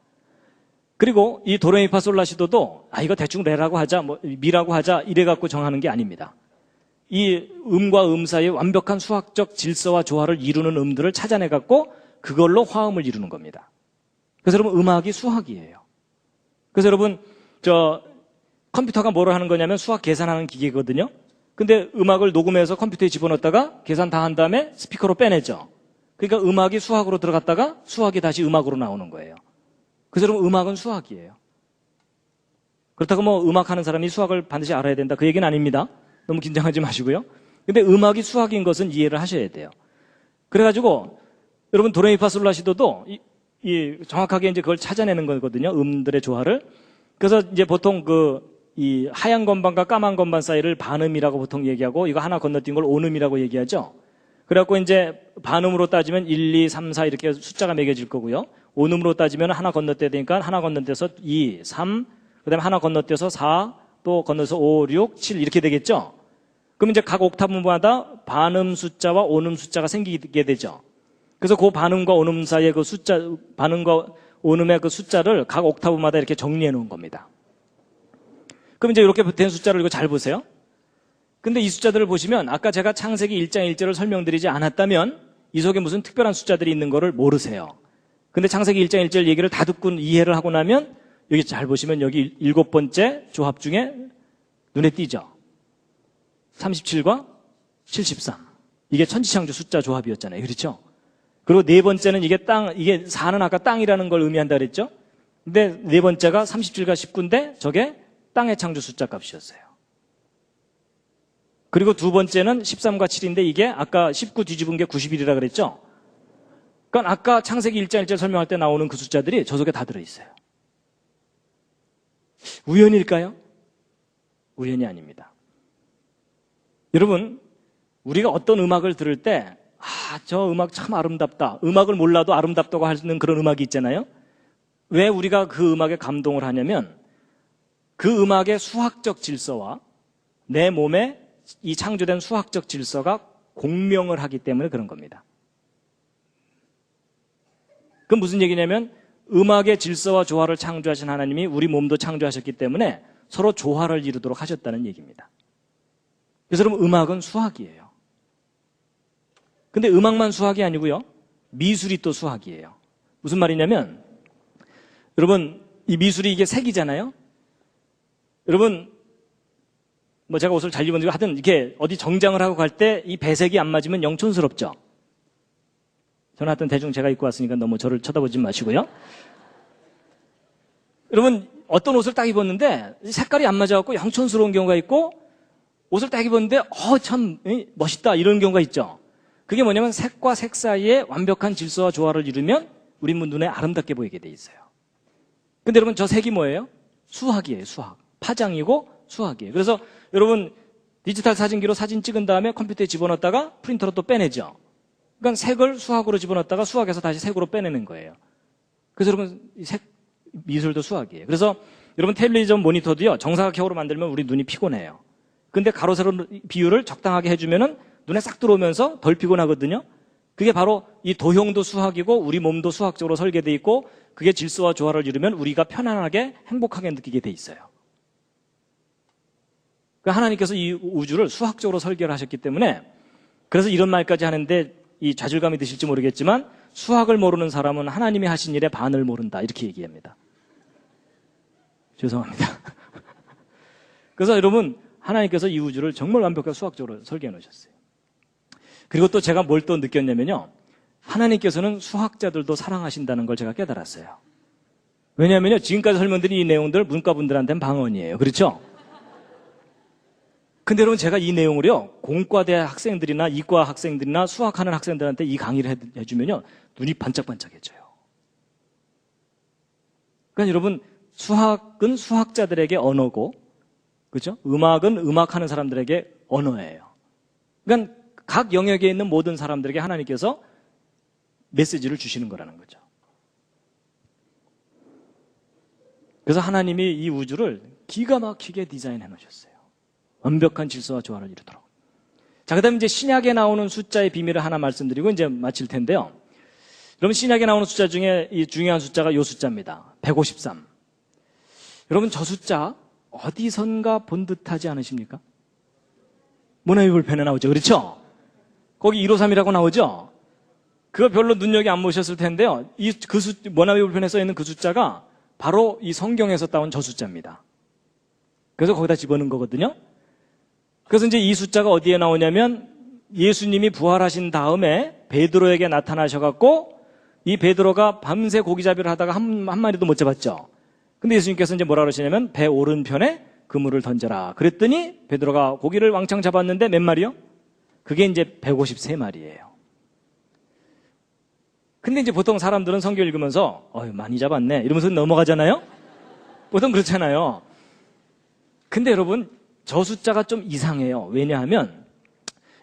그리고 이 도레미파솔라시도도 이거 대충 레라고 하자, 뭐 미라고 하자 이래갖고 정하는 게 아닙니다. 이 음과 음 사이에 완벽한 수학적 질서와 조화를 이루는 음들을 찾아내갖고 그걸로 화음을 이루는 겁니다. 그래서 여러분, 음악이 수학이에요. 그래서 여러분, 컴퓨터가 뭐를 하는 거냐면 수학 계산하는 기계거든요. 근데 음악을 녹음해서 컴퓨터에 집어넣었다가 계산 다 한 다음에 스피커로 빼내죠. 그러니까 음악이 수학으로 들어갔다가 수학이 다시 음악으로 나오는 거예요. 그래서 여러분 음악은 수학이에요. 그렇다고 뭐 음악하는 사람이 수학을 반드시 알아야 된다 그 얘기는 아닙니다. 너무 긴장하지 마시고요. 근데 음악이 수학인 것은 이해를 하셔야 돼요. 그래가지고 여러분 도레미파솔라시도도 정확하게 이제 그걸 찾아내는 거거든요. 음들의 조화를. 그래서 이제 보통 이 하얀 건반과 까만 건반 사이를 반음이라고 보통 얘기하고 이거 하나 건너뛴 걸 오음이라고 얘기하죠. 그래갖고 이제 반음으로 따지면 1, 2, 3, 4 이렇게 숫자가 매겨질 거고요. 오음으로 따지면 하나 건너뛰어야 되니까 하나 건너뛰어서 2, 3, 그 다음에 하나 건너뛰어서 4, 또 건너서 5, 6, 7 이렇게 되겠죠. 그럼 이제 각 옥타브마다 반음 숫자와 온음 숫자가 생기게 되죠. 그래서 그 반음과 온음 사이의 그 숫자, 반음과 온음의 그 숫자를 각 옥타브마다 이렇게 정리해 놓은 겁니다. 그럼 이제 이렇게 된 숫자를 이거 잘 보세요. 근데 이 숫자들을 보시면 아까 제가 창세기 1장 1절을 설명드리지 않았다면 이 속에 무슨 특별한 숫자들이 있는 거를 모르세요. 근데 창세기 1장 1절 얘기를 다 듣고 이해를 하고 나면 여기 잘 보시면 여기 7번째 조합 중에 눈에 띄죠. 37과 73. 이게 천지창조 숫자 조합이었잖아요. 그렇죠? 그리고 네 번째는 이게 4는 아까 땅이라는 걸 의미한다 그랬죠? 근데 네 번째가 37과 19인데 저게 땅의 창조 숫자 값이었어요. 그리고 두 번째는 13과 7인데 이게 아까 19 뒤집은 게 91이라 그랬죠? 그러니까 아까 창세기 1장 1절 설명할 때 나오는 그 숫자들이 저 속에 다 들어있어요. 우연일까요? 우연이 아닙니다. 여러분, 우리가 어떤 음악을 들을 때 저 음악 참 아름답다. 음악을 몰라도 아름답다고 하는 그런 음악이 있잖아요. 왜 우리가 그 음악에 감동을 하냐면 그 음악의 수학적 질서와 내 몸에 이 창조된 수학적 질서가 공명을 하기 때문에 그런 겁니다. 그건 무슨 얘기냐면 음악의 질서와 조화를 창조하신 하나님이 우리 몸도 창조하셨기 때문에 서로 조화를 이루도록 하셨다는 얘기입니다. 그래서 여러분 음악은 수학이에요. 근데 음악만 수학이 아니고요. 미술이 또 수학이에요. 무슨 말이냐면 여러분 이 미술이 이게 색이잖아요. 여러분 뭐 제가 옷을 잘 입었는데 하여튼 이렇게 어디 정장을 하고 갈 때 이 배색이 안 맞으면 영촌스럽죠. 저는 하여튼 대충 제가 입고 왔으니까 너무 저를 쳐다보지 마시고요. 여러분 어떤 옷을 딱 입었는데 색깔이 안 맞아갖고 영촌스러운 경우가 있고 옷을 딱 입었는데 참 멋있다 이런 경우가 있죠. 그게 뭐냐면 색과 색 사이에 완벽한 질서와 조화를 이루면 우리 눈에 아름답게 보이게 돼 있어요. 근데 여러분 저 색이 뭐예요? 수학이에요. 수학. 파장이고 수학이에요. 그래서 여러분 디지털 사진기로 사진 찍은 다음에 컴퓨터에 집어넣었다가 프린터로 또 빼내죠. 그러니까 색을 수학으로 집어넣었다가 수학에서 다시 색으로 빼내는 거예요. 그래서 여러분 색 미술도 수학이에요. 그래서 여러분 텔레비전 모니터도요. 정사각형으로 만들면 우리 눈이 피곤해요. 근데 가로 세로 비율을 적당하게 해주면은 눈에 싹 들어오면서 덜 피곤하거든요. 그게 바로 이 도형도 수학이고 우리 몸도 수학적으로 설계되어 있고 그게 질서와 조화를 이루면 우리가 편안하게 행복하게 느끼게 돼 있어요. 그러니까 하나님께서 이 우주를 수학적으로 설계를 하셨기 때문에 그래서 이런 말까지 하는데 이 좌절감이 드실지 모르겠지만 수학을 모르는 사람은 하나님이 하신 일의 반을 모른다 이렇게 얘기합니다. 죄송합니다. 그래서 여러분 하나님께서 이 우주를 정말 완벽하게 수학적으로 설계해 놓으셨어요. 그리고 또 제가 뭘 또 느꼈냐면요. 하나님께서는 수학자들도 사랑하신다는 걸 제가 깨달았어요. 왜냐하면요. 지금까지 설명드린 이 내용들 문과분들한테는 방언이에요. 그렇죠? 근데 여러분 제가 이 내용을요. 공과대 학생들이나 이과 학생들이나 수학하는 학생들한테 이 강의를 해주면요. 눈이 반짝반짝해져요. 그러니까 여러분 수학은 수학자들에게 언어고 그렇죠? 음악은 음악하는 사람들에게 언어예요. 그러니까 각 영역에 있는 모든 사람들에게 하나님께서 메시지를 주시는 거라는 거죠. 그래서 하나님이 이 우주를 기가 막히게 디자인해 놓으셨어요. 완벽한 질서와 조화를 이루도록. 자, 그 다음에 이제 신약에 나오는 숫자의 비밀을 하나 말씀드리고 이제 마칠 텐데요. 여러분 신약에 나오는 숫자 중에 이 중요한 숫자가 이 숫자입니다. 153. 여러분 저 숫자 어디선가 본 듯하지 않으십니까? 모나미불편에 나오죠. 그렇죠? 거기 153이라고 나오죠? 그거 별로 눈여겨 안 보셨을 텐데요. 모나미불편에 써 있는 그 숫자가 바로 이 성경에서 따온 저 숫자입니다. 그래서 거기다 집어넣은 거거든요. 그래서 이제 이 숫자가 어디에 나오냐면 예수님이 부활하신 다음에 베드로에게 나타나셔갖고 이 베드로가 밤새 고기잡이를 하다가 한 마리도 못 잡았죠. 근데 예수님께서 이제 뭐라 그러시냐면 배 오른편에 그물을 던져라. 그랬더니 베드로가 고기를 왕창 잡았는데 몇 마리요? 그게 이제 153마리예요. 근데 이제 보통 사람들은 성경 읽으면서 많이 잡았네 이러면서 넘어가잖아요. 보통 그렇잖아요. 근데 여러분 저 숫자가 좀 이상해요. 왜냐하면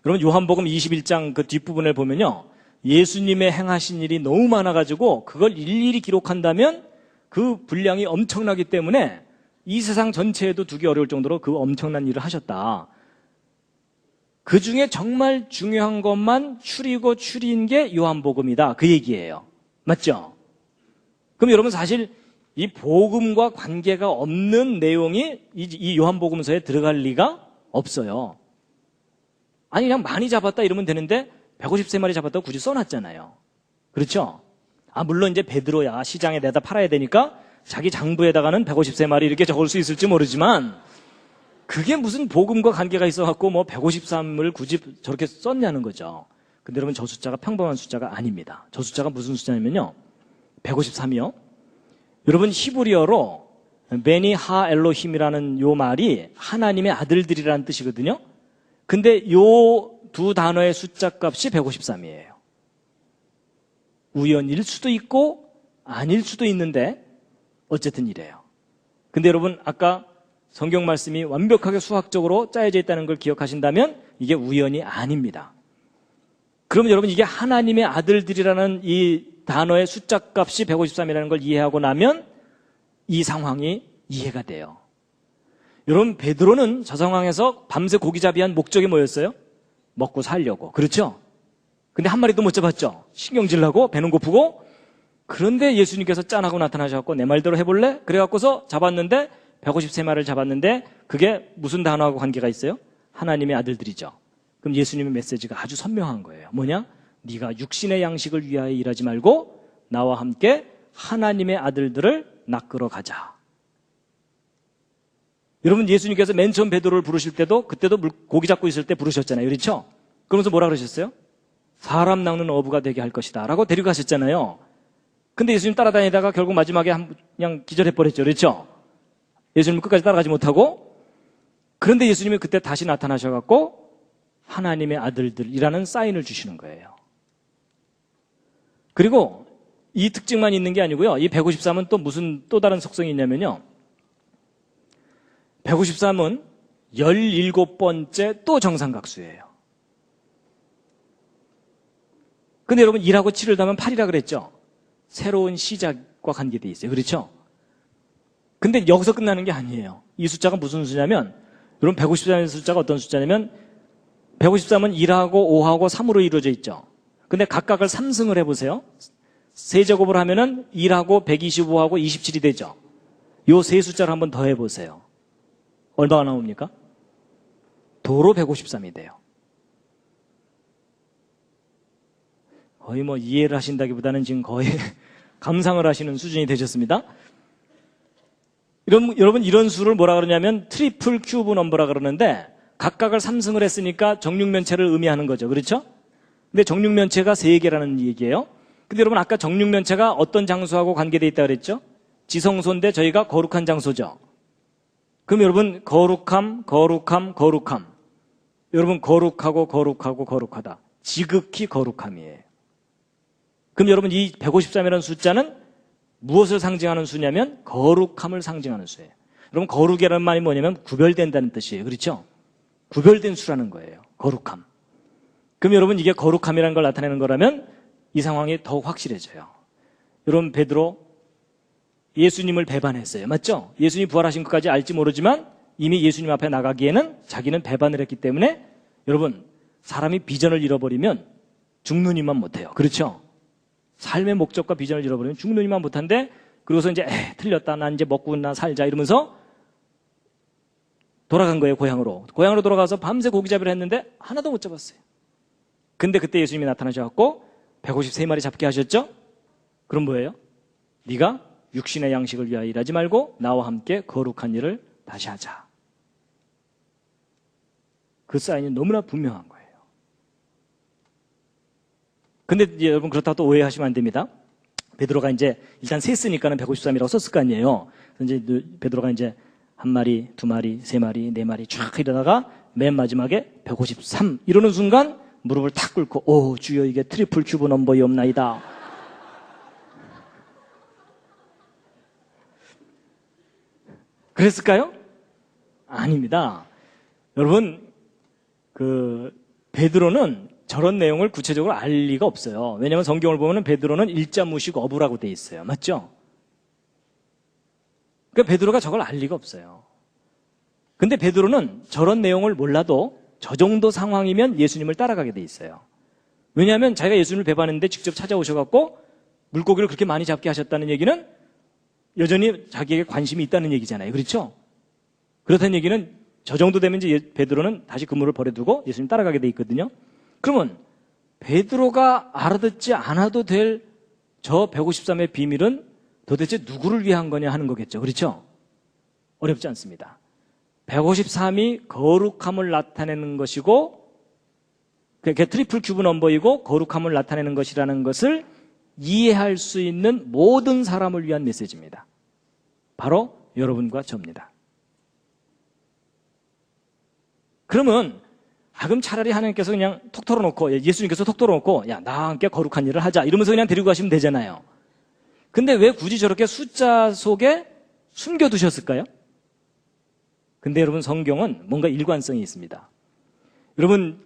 여러분 요한복음 21장 그 뒷부분을 보면요, 예수님의 행하신 일이 너무 많아가지고 그걸 일일이 기록한다면 그 분량이 엄청나기 때문에 이 세상 전체에도 두기 어려울 정도로 그 엄청난 일을 하셨다. 그 중에 정말 중요한 것만 추린 게 요한복음이다. 그 얘기예요. 맞죠? 그럼 여러분 사실 이 복음과 관계가 없는 내용이 이 요한복음서에 들어갈 리가 없어요. 아니 그냥 많이 잡았다 이러면 되는데 153마리 잡았다고 굳이 써놨잖아요. 그렇죠? 물론 이제 베드로야 시장에 내다 팔아야 되니까 자기 장부에다가는 153마리 이렇게 적을 수 있을지 모르지만 그게 무슨 복음과 관계가 있어갖고 뭐 153을 굳이 저렇게 썼냐는 거죠. 근데 여러분 저 숫자가 평범한 숫자가 아닙니다. 저 숫자가 무슨 숫자냐면요, 153이요. 여러분 히브리어로 베니 하 엘로힘이라는 요 말이 하나님의 아들들이라는 뜻이거든요. 근데 요 두 단어의 숫자 값이 153이에요. 우연일 수도 있고 아닐 수도 있는데 어쨌든 이래요. 근데 여러분 아까 성경 말씀이 완벽하게 수학적으로 짜여져 있다는 걸 기억하신다면 이게 우연이 아닙니다. 그러면 여러분 이게 하나님의 아들들이라는 이 단어의 숫자 값이 153이라는 걸 이해하고 나면 이 상황이 이해가 돼요. 여러분 베드로는 저 상황에서 밤새 고기잡이한 목적이 뭐였어요? 먹고 살려고. 그렇죠? 근데 한 마리도 못 잡았죠. 신경질 나고 배는 고프고. 그런데 예수님께서 짠하고 나타나셔서 내 말대로 해볼래? 그래갖고서 잡았는데 153마리를 잡았는데 그게 무슨 단어하고 관계가 있어요? 하나님의 아들들이죠. 그럼 예수님의 메시지가 아주 선명한 거예요. 뭐냐? 네가 육신의 양식을 위하여 일하지 말고 나와 함께 하나님의 아들들을 낚으러 가자. 여러분 예수님께서 맨 처음 베드로를 부르실 때도 그때도 고기 잡고 있을 때 부르셨잖아요. 그렇죠? 그러면서 뭐라 그러셨어요? 사람 낚는 어부가 되게 할 것이다 라고 데려가셨잖아요. 근데 예수님 따라다니다가 결국 마지막에 그냥 기절해버렸죠. 그렇죠? 예수님은 끝까지 따라가지 못하고. 그런데 예수님이 그때 다시 나타나셔갖고 하나님의 아들들이라는 사인을 주시는 거예요. 그리고 이 특징만 있는 게 아니고요, 이 153은 또 무슨 또 다른 속성이 있냐면요, 153은 17번째 또 정삼각수예요. 근데 여러분 1하고 7을 더하면 8이라 그랬죠? 새로운 시작과 관계되어 있어요. 그렇죠? 근데 여기서 끝나는 게 아니에요. 이 숫자가 무슨 숫자냐면, 여러분 153의 숫자가 어떤 숫자냐면 153은 1하고 5하고 3으로 이루어져 있죠. 근데 각각을 3승을 해보세요. 세제곱을 하면은 1하고 125하고 27이 되죠. 요 세 숫자를 한번 더 해보세요. 얼마가 나옵니까? 도로 153이 돼요. 거의 뭐 이해를 하신다기보다는 지금 거의 감상을 하시는 수준이 되셨습니다. 여러분 이런 수를 뭐라 그러냐면 트리플 큐브 넘버라 그러는데 각각을 3승을 했으니까 정육면체를 의미하는 거죠. 그렇죠? 근데 정육면체가 3개라는 얘기예요. 근데 여러분 아까 정육면체가 어떤 장소하고 관계되어 있다고 그랬죠? 지성소인데 저희가 거룩한 장소죠. 그럼 여러분 거룩함, 거룩함, 거룩함. 여러분 거룩하고 거룩하고 거룩하다. 지극히 거룩함이에요. 그럼 여러분 이 153이라는 숫자는 무엇을 상징하는 수냐면 거룩함을 상징하는 수예요. 여러분 거룩이라는 말이 뭐냐면 구별된다는 뜻이에요. 그렇죠? 구별된 수라는 거예요. 거룩함. 그럼 여러분 이게 거룩함이라는 걸 나타내는 거라면 이 상황이 더욱 확실해져요. 여러분 베드로 예수님을 배반했어요. 맞죠? 예수님이 부활하신 것까지 알지 모르지만 이미 예수님 앞에 나가기에는 자기는 배반을 했기 때문에 여러분 사람이 비전을 잃어버리면 죽는 이만 못해요. 그렇죠? 삶의 목적과 비전을 잃어버리면 죽는 이만 못한데 그러고서 이제 틀렸다. 난 이제 먹고나 살자 이러면서 돌아간 거예요. 고향으로 돌아가서 밤새 고기잡이를 했는데 하나도 못 잡았어요. 근데 그때 예수님이 나타나셔서 153마리 잡게 하셨죠? 그럼 뭐예요? 네가 육신의 양식을 위하여 일하지 말고 나와 함께 거룩한 일을 다시 하자. 그 사인이 너무나 분명한 거예요. 근데 이제 여러분 그렇다고 또 오해하시면 안 됩니다. 베드로가 이제 일단 셌으니까는 153이라고 썼을 거 아니에요. 그래서 이제 베드로가 이제 한 마리, 두 마리, 세 마리, 네 마리 쫙 이러다가 맨 마지막에 153 이러는 순간 무릎을 탁 꿇고 오 주여 이게 트리플 큐브 넘버이옵나이다. 그랬을까요? 아닙니다. 여러분 베드로는 저런 내용을 구체적으로 알 리가 없어요. 왜냐하면 성경을 보면 베드로는 일자무식 어부라고 돼 있어요. 맞죠? 그러니까 베드로가 저걸 알 리가 없어요. 근데 베드로는 저런 내용을 몰라도 저 정도 상황이면 예수님을 따라가게 돼 있어요. 왜냐하면 자기가 예수님을 배반했는데 직접 찾아오셔갖고 물고기를 그렇게 많이 잡게 하셨다는 얘기는 여전히 자기에게 관심이 있다는 얘기잖아요. 그렇죠? 그렇다는 얘기는 저 정도 되면 이제 베드로는 다시 그물을 버려두고 예수님 따라가게 돼 있거든요. 그러면 베드로가 알아듣지 않아도 될 저 153의 비밀은 도대체 누구를 위한 거냐 하는 거겠죠. 그렇죠? 어렵지 않습니다. 153이 거룩함을 나타내는 것이고 그게 트리플 큐브 넘버이고 거룩함을 나타내는 것이라는 것을 이해할 수 있는 모든 사람을 위한 메시지입니다. 바로 여러분과 저입니다. 그러면 그럼 차라리 하나님께서 그냥 톡 털어놓고 예수님께서 톡 털어놓고 야 나와 함께 거룩한 일을 하자 이러면서 그냥 데리고 가시면 되잖아요. 근데 왜 굳이 저렇게 숫자 속에 숨겨두셨을까요? 근데 여러분 성경은 뭔가 일관성이 있습니다. 여러분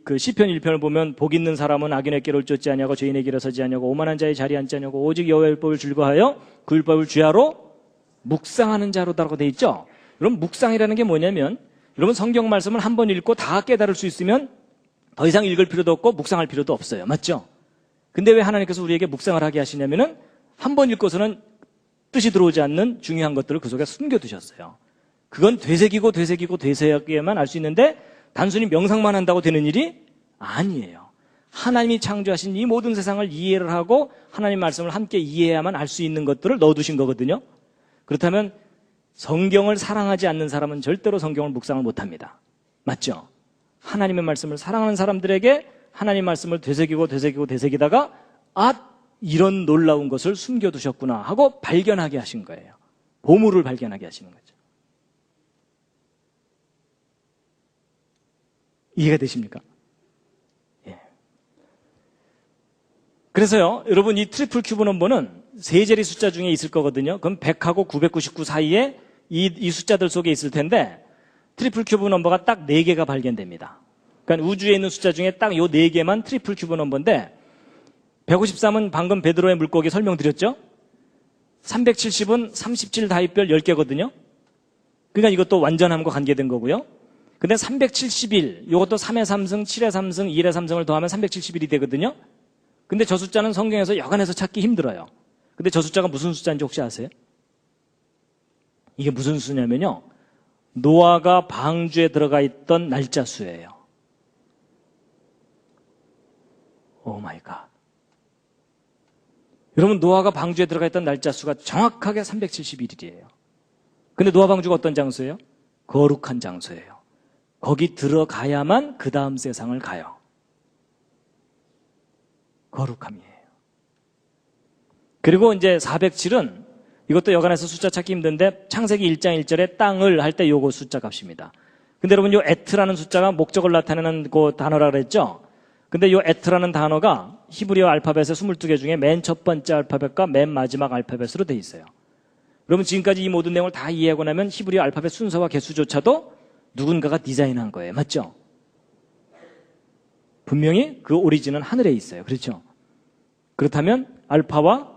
그 시편 1편을 보면 복 있는 사람은 악인의 길을 쫓지 아니하고 죄인의 길에 서지 아니하고 오만한 자의 자리에 앉지 아니하고 오직 여호와의 율법을 즐거워하여 그 율법을 주야로 묵상하는 자로다라고 돼 있죠. 여러분 묵상이라는 게 뭐냐면 여러분 성경 말씀을 한 번 읽고 다 깨달을 수 있으면 더 이상 읽을 필요도 없고 묵상할 필요도 없어요. 맞죠? 근데 왜 하나님께서 우리에게 묵상을 하게 하시냐면은 한 번 읽고서는 뜻이 들어오지 않는 중요한 것들을 그 속에 숨겨두셨어요. 그건 되새기고만 알 수 있는데 단순히 명상만 한다고 되는 일이 아니에요. 하나님이 창조하신 이 모든 세상을 이해를 하고 하나님 말씀을 함께 이해해야만 알 수 있는 것들을 넣어두신 거거든요. 그렇다면 성경을 사랑하지 않는 사람은 절대로 성경을 묵상을 못합니다. 맞죠? 하나님의 말씀을 사랑하는 사람들에게 하나님 말씀을 되새기다가 이런 놀라운 것을 숨겨두셨구나 하고 발견하게 하신 거예요. 보물을 발견하게 하시는 거죠. 이해가 되십니까? 예. 그래서요, 여러분 이 트리플 큐브 넘버는 세 자리 숫자 중에 있을 거거든요. 그럼 100하고 999 사이에 이 숫자들 속에 있을 텐데 트리플 큐브 넘버가 딱 4개가 발견됩니다. 그러니까 우주에 있는 숫자 중에 딱 요 4개만 트리플 큐브 넘버인데 153은 방금 베드로의 물고기 설명드렸죠? 370은 37 다입별 10개거든요. 그러니까 이것도 완전함과 관계된 거고요. 근데 371, 이것도 3의 3승, 7의 3승, 1의 3승을 더하면 371이 되거든요. 근데 저 숫자는 성경에서 여간해서 찾기 힘들어요. 근데 저 숫자가 무슨 숫자인지 혹시 아세요? 이게 무슨 수냐면요. 노아가 방주에 들어가 있던 날짜 수예요. 오 마이 갓. 여러분 노아가 방주에 들어가 있던 날짜 수가 정확하게 371일이에요. 근데 노아 방주가 어떤 장소예요? 거룩한 장소예요. 거기 들어가야만 그 다음 세상을 가요. 거룩함이에요. 그리고 이제 407은 이것도 여간해서 숫자 찾기 힘든데 창세기 1장 1절에 땅을 할 때 요거 숫자 값입니다. 근데 여러분 요 에트라는 숫자가 목적을 나타내는 그 단어라 그랬죠? 근데 요 에트라는 단어가 히브리어 알파벳의 22개 중에 맨 첫 번째 알파벳과 맨 마지막 알파벳으로 돼 있어요. 여러분 지금까지 이 모든 내용을 다 이해하고 나면 히브리어 알파벳 순서와 개수조차도 누군가가 디자인한 거예요. 맞죠? 분명히 그 오리진은 하늘에 있어요. 그렇죠? 그렇다면 알파와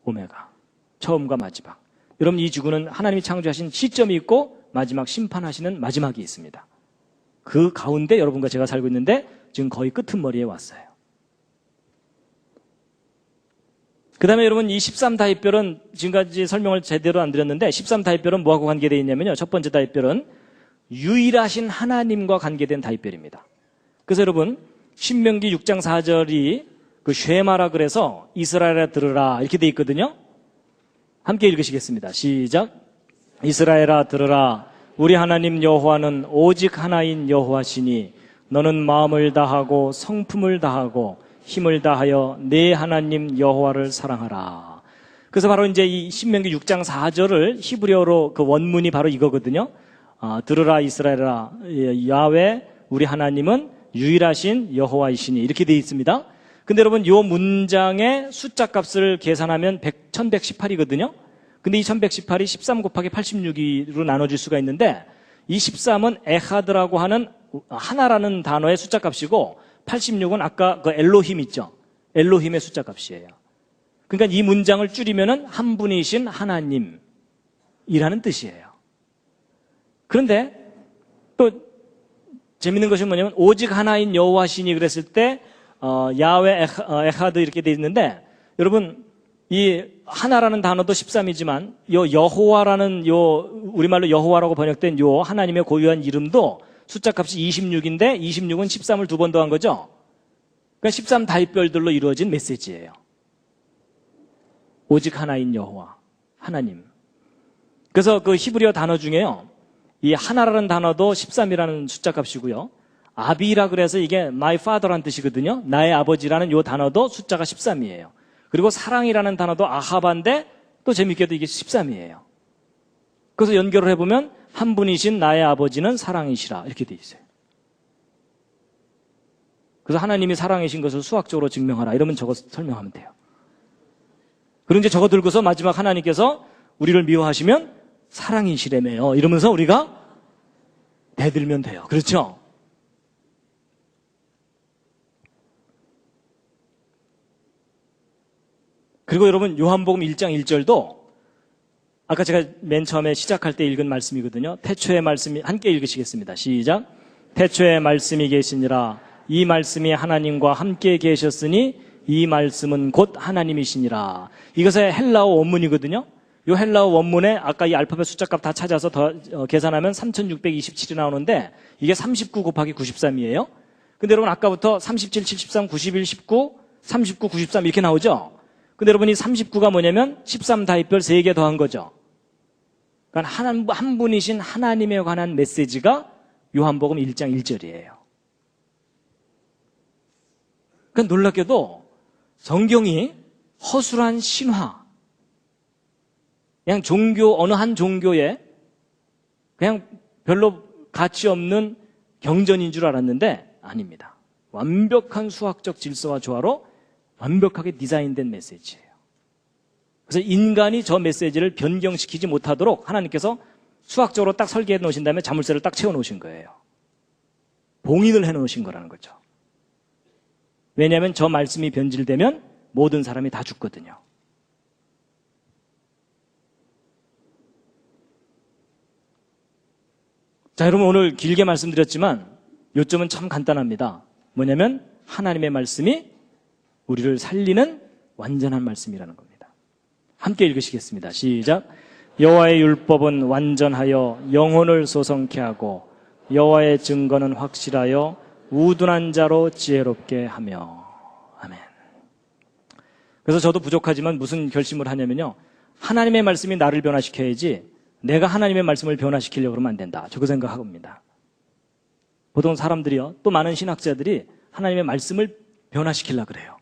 오메가, 처음과 마지막. 여러분 이 지구는 하나님이 창조하신 시점이 있고 마지막 심판하시는 마지막이 있습니다. 그 가운데 여러분과 제가 살고 있는데 지금 거의 끄트머리에 왔어요. 그 다음에 여러분 이 13다입별은 지금까지 설명을 제대로 안 드렸는데 13다입별은 뭐하고 관계되어 있냐면요. 첫 번째 다입별은 유일하신 하나님과 관계된 다입별입니다. 그래서 여러분 신명기 6장 4절이 그 쉐마라 그래서 이스라엘아 들으라 이렇게 돼 있거든요. 함께 읽으시겠습니다. 시작. 이스라엘아 들으라. 우리 하나님 여호와는 오직 하나인 여호와시니 너는 마음을 다하고 성품을 다하고 힘을 다하여 내 하나님 여호와를 사랑하라. 그래서 바로 이제 이 신명기 6장 4절을 히브리어로 그 원문이 바로 이거거든요. 들으라 이스라엘아, 야훼 우리 하나님은 유일하신 여호와이시니, 이렇게 되어 있습니다. 근데 여러분, 이 문장의 숫자 값을 계산하면 1118이거든요. 근데 이 1118이 13 곱하기 86으로 나눠질 수가 있는데, 이 13은 에하드라고 하는 하나라는 단어의 숫자 값이고, 86은 아까 그 엘로힘 있죠? 엘로힘의 숫자 값이에요. 그러니까 이 문장을 줄이면은 한 분이신 하나님이라는 뜻이에요. 그런데 또 재밌는 것이 뭐냐면, 오직 하나인 여호와시니 그랬을 때 야훼 에하드 이렇게 돼 있는데, 여러분 이 하나라는 단어도 13이지만 요 여호와라는 우리말로 여호와라고 번역된 요 하나님의 고유한 이름도 숫자 값이 26인데 26은 13을 두 번 더한 거죠. 그러니까 13 다윗별들로 이루어진 메시지예요. 오직 하나인 여호와, 하나님. 그래서 그 히브리어 단어 중에요, 이 하나라는 단어도 13이라는 숫자 값이고요, 아비라 그래서 이게 my father란 뜻이거든요. 나의 아버지라는 요 단어도 숫자가 13이에요. 그리고 사랑이라는 단어도 아하바인데 또 재밌게도 이게 13이에요. 그래서 연결을 해보면 한 분이신 나의 아버지는 사랑이시라, 이렇게 돼 있어요. 그래서 하나님이 사랑이신 것을 수학적으로 증명하라, 이러면 저거 설명하면 돼요. 그리고 이제 저거 들고서 마지막 하나님께서 우리를 미워하시면 사랑이시래매요, 이러면서 우리가 대들면 돼요. 그렇죠? 그리고 여러분, 요한복음 1장 1절도 아까 제가 맨 처음에 시작할 때 읽은 말씀이거든요. 태초의 말씀이, 함께 읽으시겠습니다. 시작. 태초의 말씀이 계시니라. 이 말씀이 하나님과 함께 계셨으니 이 말씀은 곧 하나님이시니라. 이것의 헬라어 원문이거든요. 이 헬라어 원문에 아까 이 알파벳 숫자값 다 찾아서 계산하면 3627이 나오는데, 이게 39 곱하기 93이에요. 근데 여러분, 아까부터 37, 73, 91, 19, 39, 93 이렇게 나오죠. 근데 여러분이 39가 뭐냐면 13 다윗별 3개 더한 거죠. 그러니까 한 분이신 하나님에 관한 메시지가 요한복음 1장 1절이에요. 그러니까 놀랍게도 성경이 허술한 신화, 그냥 어느 한 종교에 그냥 별로 가치 없는 경전인 줄 알았는데 아닙니다. 완벽한 수학적 질서와 조화로 완벽하게 디자인된 메시지예요. 그래서 인간이 저 메시지를 변경시키지 못하도록 하나님께서 수학적으로 딱 설계해 놓으신 다음에 자물쇠를 딱 채워 놓으신 거예요. 봉인을 해 놓으신 거라는 거죠. 왜냐하면 저 말씀이 변질되면 모든 사람이 다 죽거든요. 자, 여러분, 오늘 길게 말씀드렸지만 요점은 참 간단합니다. 뭐냐면 하나님의 말씀이 우리를 살리는 완전한 말씀이라는 겁니다. 함께 읽으시겠습니다. 시작. 여호와의 율법은 완전하여 영혼을 소성케 하고 여호와의 증거는 확실하여 우둔한 자로 지혜롭게 하며. 아멘. 그래서 저도 부족하지만 무슨 결심을 하냐면요, 하나님의 말씀이 나를 변화시켜야지 내가 하나님의 말씀을 변화시키려고 그러면 안 된다, 저그 생각합니다. 보통 사람들이요, 또 많은 신학자들이 하나님의 말씀을 변화시키려고 그래요.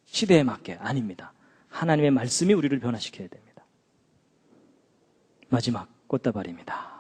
시대에 맞게. 아닙니다. 하나님의 말씀이 우리를 변화시켜야 됩니다. 마지막 꽃다발입니다.